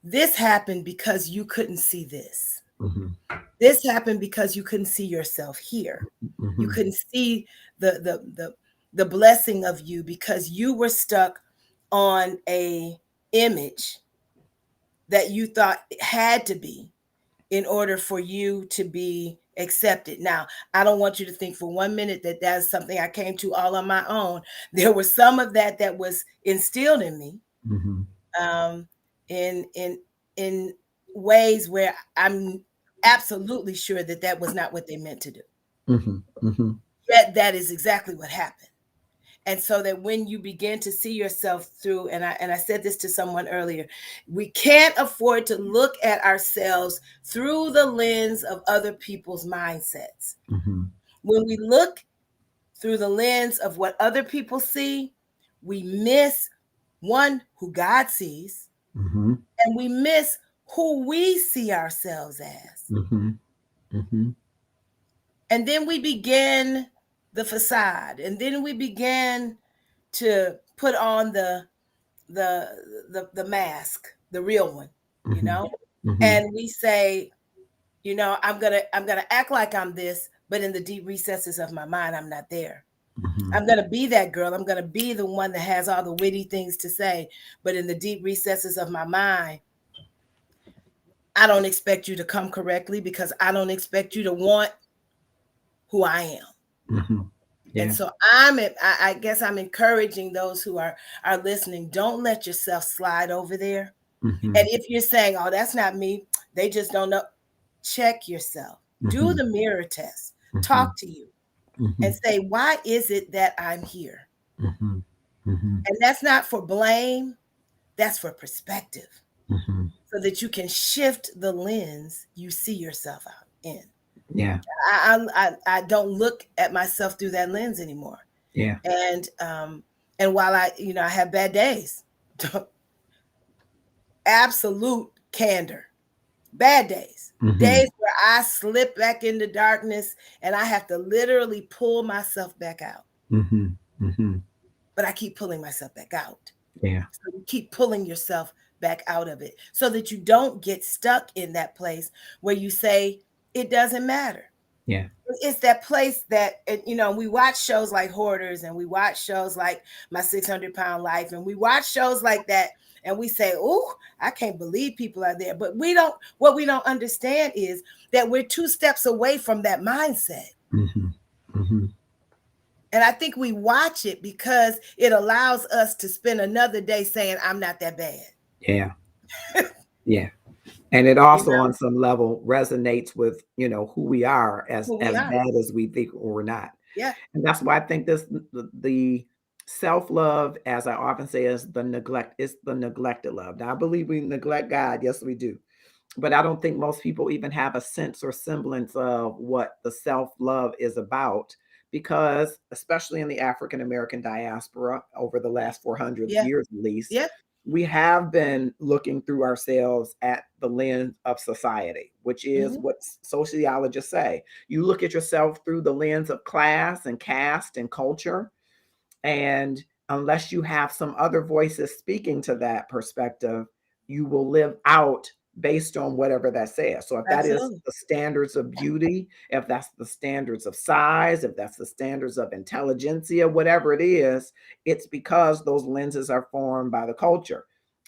this happened because you couldn't see this. This happened because you couldn't see yourself here. You couldn't see the blessing of you because you were stuck on a image that you thought it had to be in order for you to be accepted. Now, I don't want you to think for 1 minute that that's something I came to all on my own. There was some of that was instilled in me, in ways where I'm absolutely sure that was not what they meant to do. Yet that is exactly what happened. And so that when you begin to see yourself through, and I said this to someone earlier, we can't afford to look at ourselves through the lens of other people's mindsets. When we look through the lens of what other people see, we miss one, who God sees, and we miss who we see ourselves as. And then we begin the facade, and then we began to put on the mask, the real one, and we say, I'm gonna act like I'm this, but in the deep recesses of my mind, I'm not there. I'm gonna be that girl. I'm gonna be the one that has all the witty things to say, but in the deep recesses of my mind, I don't expect you to come correctly because I don't expect you to want who I am. Yeah. And so I guess I'm encouraging those who are listening, don't let yourself slide over there. And if you're saying, oh, that's not me, they just don't know, check yourself. Do the mirror test. Talk to you and say, why is it that I'm here? And that's not for blame. That's for perspective. So that you can shift the lens you see yourself out in. Yeah. I don't look at myself through that lens anymore. Yeah. And while I have bad days, absolute candor. Bad days. Mhm. Days where I slip back into darkness and I have to literally pull myself back out. Mhm. Mhm. But I keep pulling myself back out. Yeah. So you keep pulling yourself back out of it so that you don't get stuck in that place where you say, it doesn't matter. Yeah. It's that place that, we watch shows like Hoarders, and we watch shows like My 600-Pound Life, and we watch shows like that, and we say, oh, I can't believe people are there. But what we don't understand is that we're 2 steps away from that mindset. Mhm. Mhm. And I think we watch it because it allows us to spend another day saying, I'm not that bad. Yeah. Yeah. And it also on some level resonates with, who we are as bad as we think we're not. Yeah. And that's why I think the self-love, as I often say, is the neglected love. Now I believe we neglect God. Yes, we do. But I don't think most people even have a sense or semblance of what the self-love is about, because especially in the African American diaspora over the last 400 years at least, we have been looking through ourselves at the lens of society, which is what sociologists say. You look at yourself through the lens of class and caste and culture. And unless you have some other voices speaking to that perspective, you will live out based on whatever that says. So if that is the standards of beauty, if that's the standards of size, if that's the standards of intelligentsia, whatever it is, it's because those lenses are formed by the culture.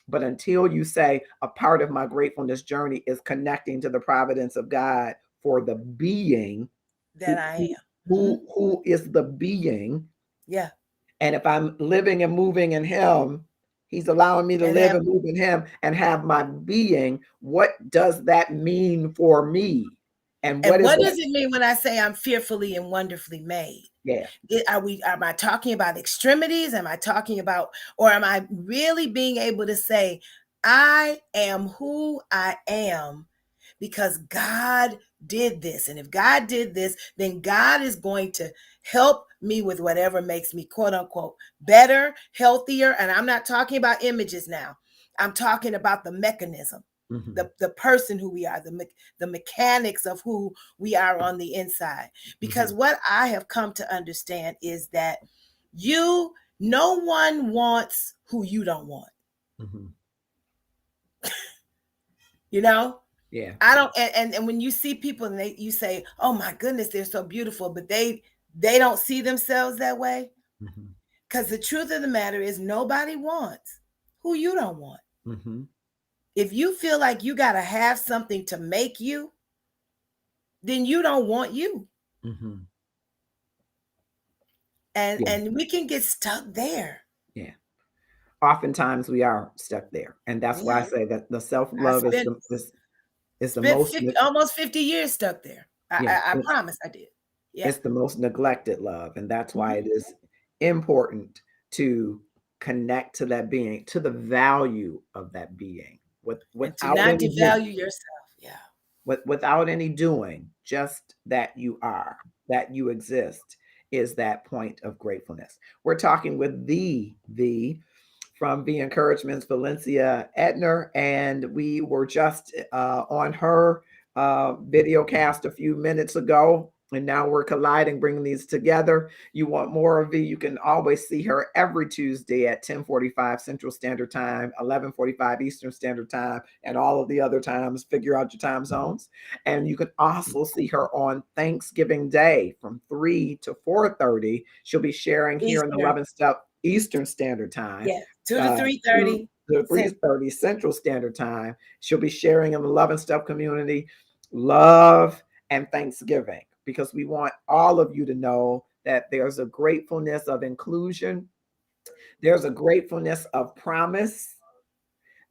But until you say a part of my gratefulness journey is connecting to the providence of God for the being that I am, who is the being. Yeah. And if I'm living and moving in him, he's allowing me to live and move in him and have my being. What does that mean for me? And what does it mean when I say I'm fearfully and wonderfully made? Yeah. Am I talking about extremities? Am I talking about, or am I really being able to say, I am who I am because God did this. And if God did this, then God is going to help me with whatever makes me, quote unquote, better, healthier. And I'm not talking about images now. I'm talking about the mechanism, the person who we are, the mechanics of who we are on the inside. Because what I have come to understand is that no one wants who you don't want. Yeah. I don't, and when you see people and you say, oh my goodness, they're so beautiful, but they don't see themselves that way. Because the truth of the matter is nobody wants who you don't want. If you feel like you got to have something to make you, then you don't want you. And we can get stuck there. Yeah. Oftentimes we are stuck there. And that's why I say that the self-love is the most almost 50 years stuck there. I promise I did. It's the most neglected love. And that's why it is important to connect to that being, to the value of that being. Without to not devalue yourself. Yeah. Without any doing, just that you are, that you exist is that point of gratefulness. We're talking with the from the Encouragements, Valencia Etner, and we were just on her video cast a few minutes ago, and now we're colliding, bringing these together. You want more of V, you can always see her every Tuesday at 10:45 Central Standard Time, 11:45 Eastern Standard Time, and all of the other times. Figure out your time zones. And you can also see her on Thanksgiving Day from 3 to 4:30. She'll be sharing here in the 11 Step Eastern Standard Time. Yeah, 2 to 3:30. 2 to 3:30 Central Standard Time. She'll be sharing in the Love and Stuff community love and Thanksgiving, because we want all of you to know that there's a gratefulness of inclusion. There's a gratefulness of promise.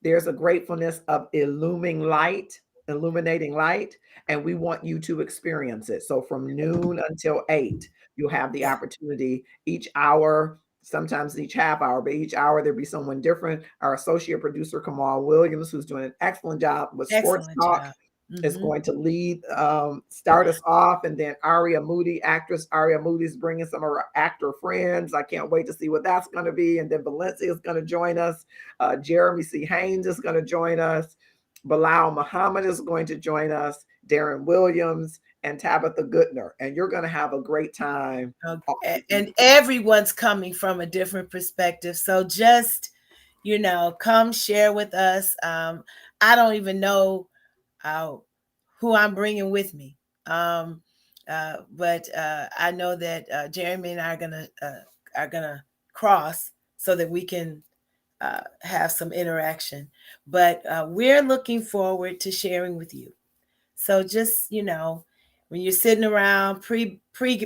There's a gratefulness of illuminating light, and we want you to experience it. So from noon until 8, you'll have the opportunity each hour, sometimes each half hour, but each hour there'll be someone different. Our associate producer, Kamal Williams, who's doing an excellent job with Sports Talk, is going to lead, start us off. And then Aria Moody, actress Aria Moody, is bringing some of her actor friends. I can't wait to see what that's going to be. And then Valencia is going to join us. Jeremy C. Haynes is going to join us. Bilal Muhammad is going to join us, Darren Williams, and Tabitha Goodner. And you're going to have a great time. And everyone's coming from a different perspective. So just, come share with us. I don't even know who I'm bringing with me. But I know that Jeremy and I are gonna cross so that we can have some interaction. But we're looking forward to sharing with you. So just when you're sitting around pre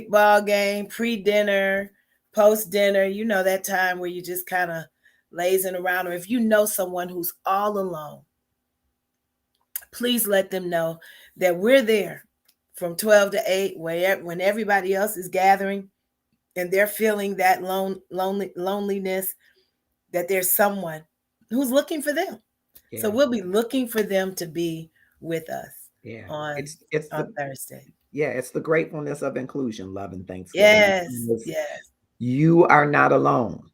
ball game, pre dinner, post dinner, that time where you just kind of lazing around, or if you know someone who's all alone, please let them know that we're there from 12 to 8, when everybody else is gathering and they're feeling that loneliness, that there's someone who's looking for them. Yeah. So we'll be looking for them to be with us. Yeah, on Thursday. Yeah, it's the gratefulness of inclusion, love, and Thanksgiving. Yes. You are not alone.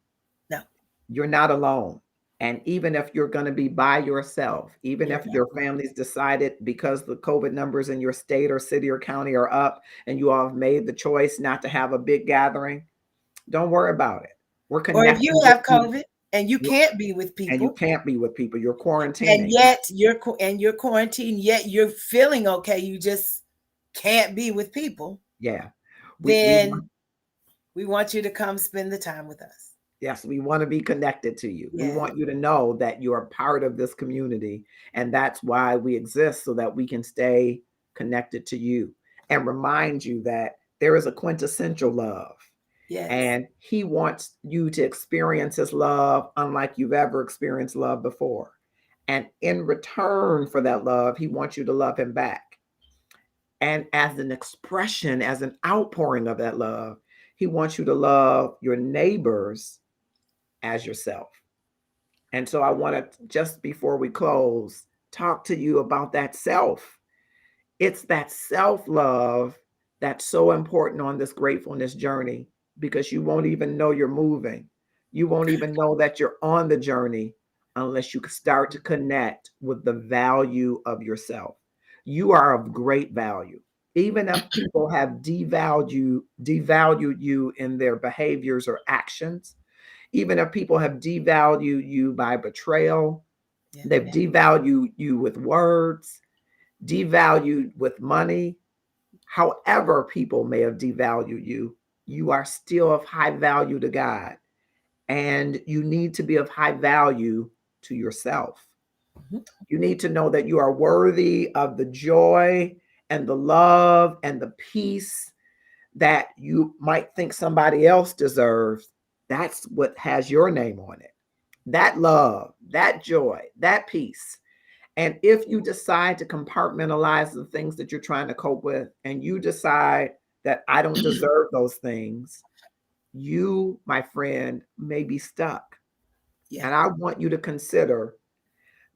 No. You're not alone. And even if you're going to be by yourself, even if your family's decided because the COVID numbers in your state or city or county are up and you all have made the choice not to have a big gathering, don't worry about it. We're connected. Or if you have COVID and you can't be with people. And you can't be with people. You're quarantining. And yet you're quarantined, yet you're feeling okay. You just can't be with people. Yeah. Then we want you to come spend the time with us. Yes, we want to be connected to you. Yeah. We want you to know that you are part of this community. And that's why we exist, so that we can stay connected to you and remind you that there is a quintessential love. Yes. And he wants you to experience his love unlike you've ever experienced love before. And in return for that love, he wants you to love him back. And as an expression, as an outpouring of that love, he wants you to love your neighbors as yourself. And so I want to, just before we close, talk to you about that self. It's that self-love that's so important on this gratefulness journey, because you won't even know you're moving. You won't even know that you're on the journey unless you start to connect with the value of yourself. You are of great value. Even if people have devalued you in their behaviors or actions, even if people have devalued you by betrayal, they've devalued you with words, devalued with money. However people may have devalued you, you are still of high value to God. And you need to be of high value to yourself. You need to know that you are worthy of the joy and the love and the peace that you might think somebody else deserves. That's what has your name on it. That love, that joy, that peace. And if you decide to compartmentalize the things that you're trying to cope with, and you decide that I don't deserve those things, you, my friend, may be stuck. Yeah. And I want you to consider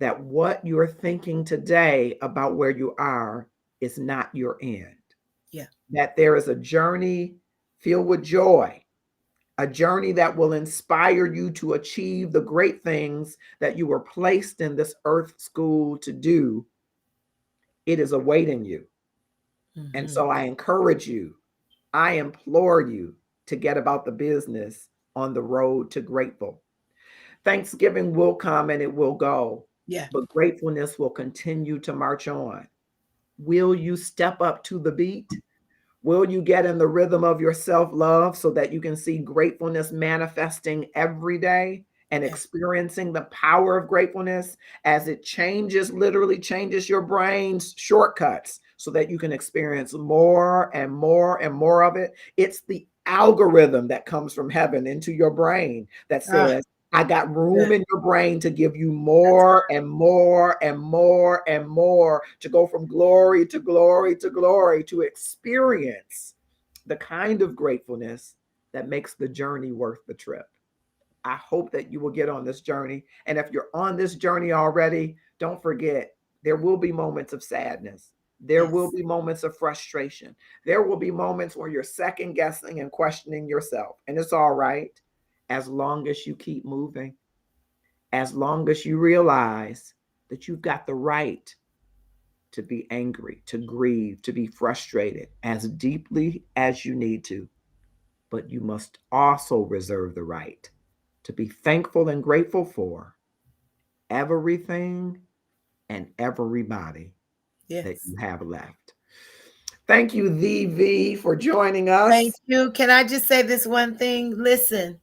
that what you're thinking today about where you are is not your end. Yeah. That there is a journey filled with joy, a journey that will inspire you to achieve the great things that you were placed in this earth school to do. It is awaiting you. Mm-hmm. And so I encourage you, I implore you to get about the business on the road to grateful. Thanksgiving will come and it will go. Yeah. But gratefulness will continue to march on. Will you step up to the beat? Will you get in the rhythm of your self-love so that you can see gratefulness manifesting every day and experiencing the power of gratefulness as it literally changes your brain's shortcuts so that you can experience more and more and more of it? It's the algorithm that comes from heaven into your brain that says, I got room in your brain to give you more and more and more and more, to go from glory to glory to glory, to experience the kind of gratefulness that makes the journey worth the trip. I hope that you will get on this journey. And if you're on this journey already, don't forget, there will be moments of sadness. There will be moments of frustration. There will be moments where you're second guessing and questioning yourself. And it's all right. As long as you keep moving, as long as you realize that you've got the right to be angry, to grieve, to be frustrated as deeply as you need to. But you must also reserve the right to be thankful and grateful for everything and everybody that Yes. you have left. Thank you, the V, for joining us. Thank you. Can I just say this one thing? Listen,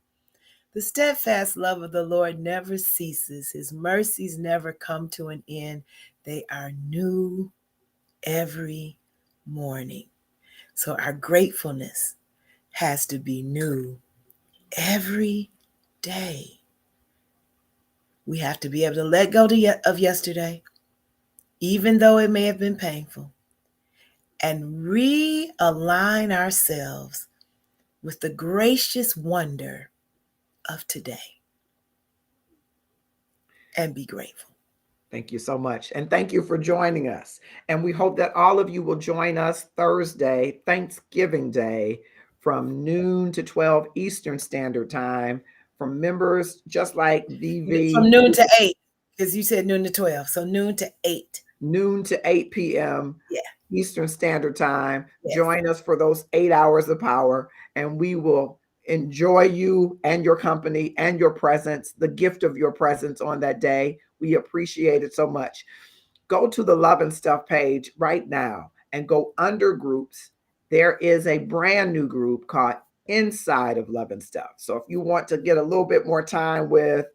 the steadfast love of the Lord never ceases. His mercies never come to an end. They are new every morning. So our gratefulness has to be new every day. We have to be able to let go of yesterday, even though it may have been painful, and realign ourselves with the gracious wonder of today and be grateful. Thank you so much. And thank you for joining us. And we hope that all of you will join us Thursday, Thanksgiving Day, from noon to 12 Eastern Standard Time. From members just like VV. From noon to 8, because you said noon to 12. So noon to 8. Noon to 8 p.m. Yeah. Eastern Standard Time. Yes. Join us for those 8 hours of power, and we will enjoy you and your company and your presence, the gift of your presence on that day. We appreciate it so much. Go to the Love and Stuff page right now and go under groups. There is a brand new group called Inside of Love and Stuff. So if you want to get a little bit more time with,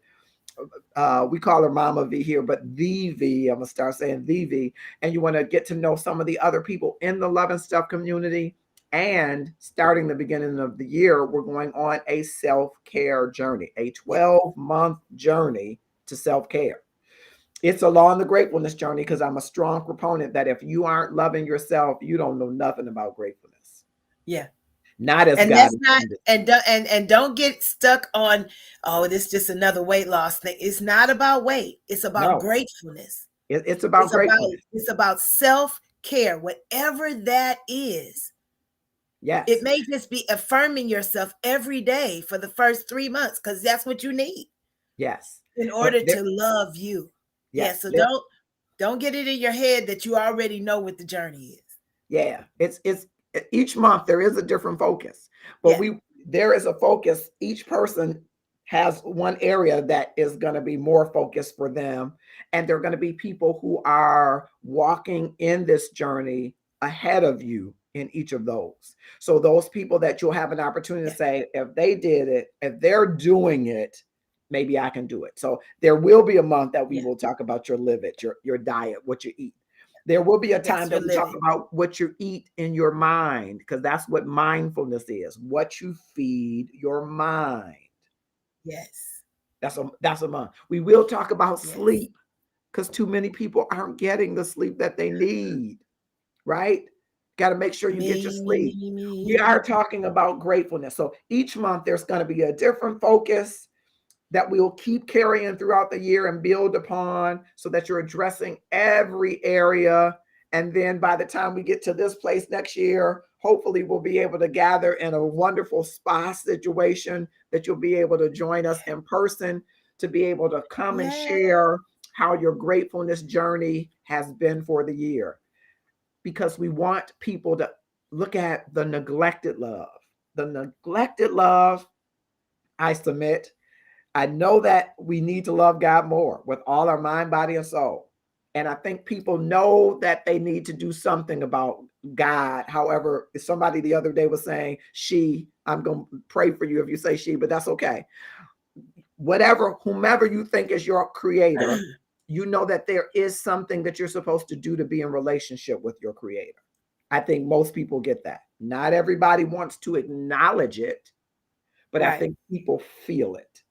we call her Mama V here, but the V, I'm gonna start saying the V, and you want to get to know some of the other people in the Love and Stuff community. And starting the beginning of the year, we're going on a self-care journey, a 12-month journey to self-care. It's along the gratefulness journey, because I'm a strong proponent that if you aren't loving yourself, you don't know nothing about gratefulness. Yeah. Not as and God that's not intended. and don't get stuck on, oh, this is just another weight loss thing. It's not about weight. It's about gratefulness. It's about gratefulness. It's about self-care, whatever that is. Yes. It may just be affirming yourself every day for the first 3 months, because that's what you need. Yes. In order to love you. Yes. Yeah. So don't get it in your head that you already know what the journey is. Yeah. It's each month there is a different focus, but there is a focus. Each person has one area that is going to be more focused for them. And there are going to be people who are walking in this journey ahead of you in each of those. So those people that you'll have an opportunity to say, if they did it, if they're doing it, maybe I can do it. So there will be a month that we will talk about your live it, your diet, what you eat. There will be a time that we talk about what you eat in your mind, because that's what mindfulness is, what you feed your mind. Yes. That's a month. We will talk about sleep, because too many people aren't getting the sleep that they need, right? Got to make sure you get your sleep. We are talking about gratefulness. So each month there's going to be a different focus that we'll keep carrying throughout the year and build upon, so that you're addressing every area. And then by the time we get to this place next year, hopefully we'll be able to gather in a wonderful spa situation that you'll be able to join us in person, to be able to come and share how your gratefulness journey has been for the year. Because we want people to look at the neglected love. The neglected love, I submit, I know that we need to love God more with all our mind, body, and soul. And I think people know that they need to do something about God. However, somebody the other day was saying, I'm going to pray for you if you say she, but that's okay. Whomever you think is your creator, you know that there is something that you're supposed to do to be in relationship with your creator. I think most people get that. Not everybody wants to acknowledge it, but I think people feel it.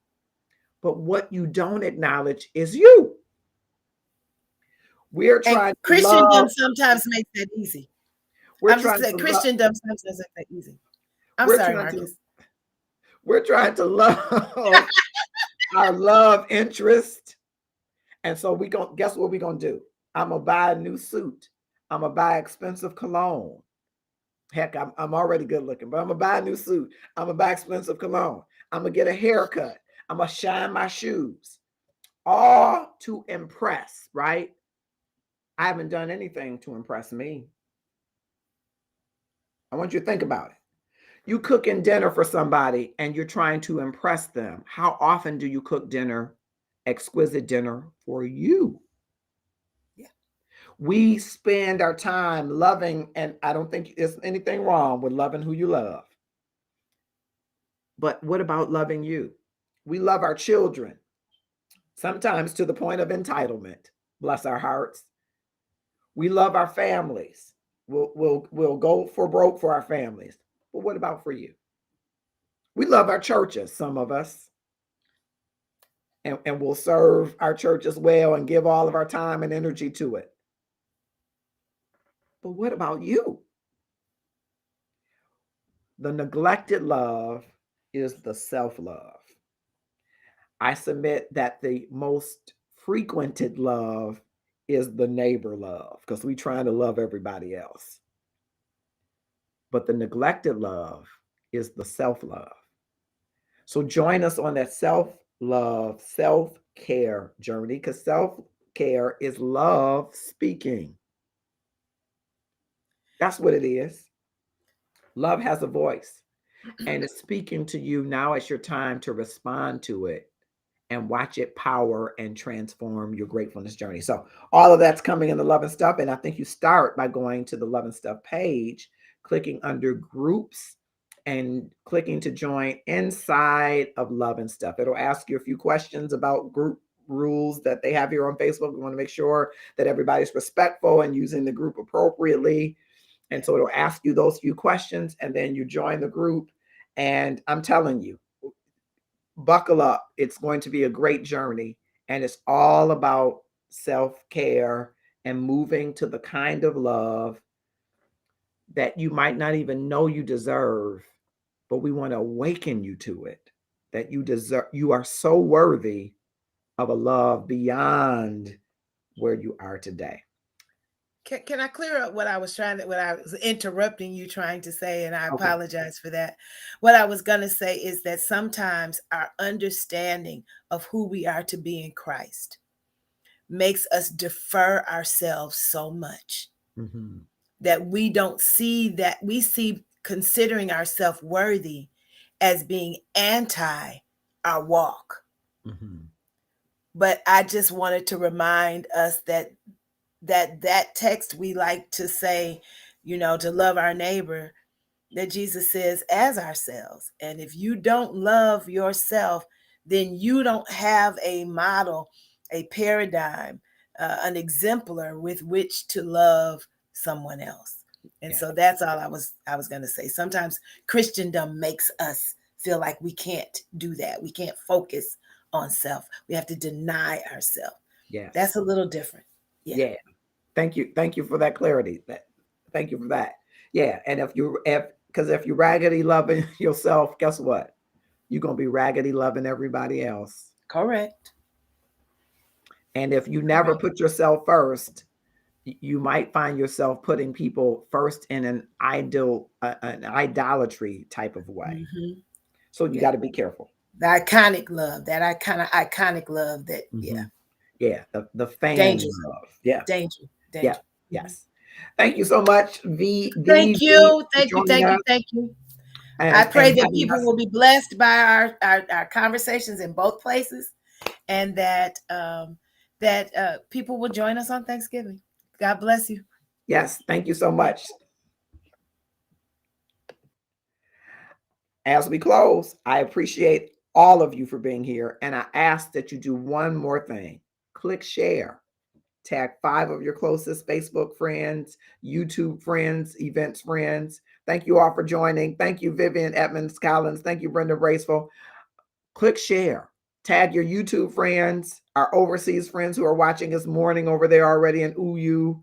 But what you don't acknowledge is you. We're trying. Christendom sometimes makes that easy. I'm just saying, Christendom sometimes makes that easy. I'm sorry, Marcus. We're trying to love our love interest. And so guess what we're going to do? I'm going to buy a new suit. I'm going to buy expensive cologne. Heck, I'm already good looking, but I'm going to buy a new suit. I'm going to buy expensive cologne. I'm going to get a haircut. I'm going to shine my shoes. all to impress, right? I haven't done anything to impress me. I want you to think about it. You cooking dinner for somebody and you're trying to impress them. How often do you cook dinner, exquisite dinner for you? Yeah. We spend our time loving, and I don't think there's anything wrong with loving who you love. But what about loving you? We love our children, sometimes to the point of entitlement. Bless our hearts. We love our families. We'll go for broke for our families. But what about for you? We love our churches, some of us, and we'll serve our churches well and give all of our time and energy to it. But what about you? The neglected love is the self-love. I submit that the most frequented love is the neighbor love because we're trying to love everybody else. But the neglected love is the self-love. So join us on that self-love, self-care journey because self-care is love speaking. That's what it is. Love has a voice and it's speaking to you. Now it's your time to respond to it and watch it power and transform your gratefulness journey. So all of that's coming in the Love and Stuff. And I think you start by going to the Love and Stuff page, clicking under groups and clicking to join inside of Love and Stuff. It'll ask you a few questions about group rules that they have here on Facebook. We want to make sure that everybody's respectful and using the group appropriately. And so it'll ask you those few questions and then you join the group. And I'm telling you, buckle up. It's going to be a great journey. And it's all about self-care and moving to the kind of love that you might not even know you deserve, but we want to awaken you to it, that you deserve, you are so worthy of a love beyond where you are today. Can I clear up what I was interrupting you trying to say, and I Okay. apologize for that. What I was going to say is that sometimes our understanding of who we are to be in Christ makes us defer ourselves so much that we don't see that. We see considering ourselves worthy as being anti our walk. But I just wanted to remind us that text we like to say, to love our neighbor, that Jesus says as ourselves. And if you don't love yourself, then you don't have a model, a paradigm, an exemplar with which to love someone else. And so that's all I was going to say. Sometimes Christendom makes us feel like we can't do that. We can't focus on self. We have to deny ourselves. Yes. That's a little different. Yeah. Thank you. Thank you for that clarity. Thank you for that. Yeah. And if you're raggedy loving yourself, guess what? You're going to be raggedy loving everybody else. Correct. And if you never put yourself first, you might find yourself putting people first in an idolatry type of way. So you got to be careful. The iconic love, that iconic love that, Yeah. The fan danger love. Yeah. Danger. Yeah. Yes. Thank you so much, V. Thank you. Thank you. And I pray that people will be blessed by our conversations in both places, and that people will join us on Thanksgiving. God bless you. Yes, thank you so much. As we close, I appreciate all of you for being here, and I ask that you do one more thing. Click share. Tag 5 of your closest Facebook friends, YouTube friends, events friends. Thank you all for joining. Thank you, Vivian Edmonds Collins. Thank you, Brenda Braceville. Click share. Tag your YouTube friends, our overseas friends who are watching this morning over there already in UU.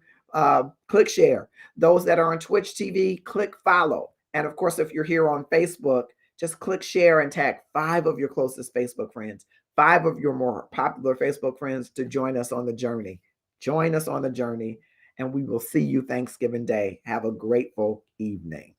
Click share. Those that are on Twitch TV, click follow. And of course, if you're here on Facebook, just click share and tag 5 of your closest Facebook friends, 5 of your more popular Facebook friends to join us on the journey. Join us on the journey, and we will see you Thanksgiving Day. Have a grateful evening.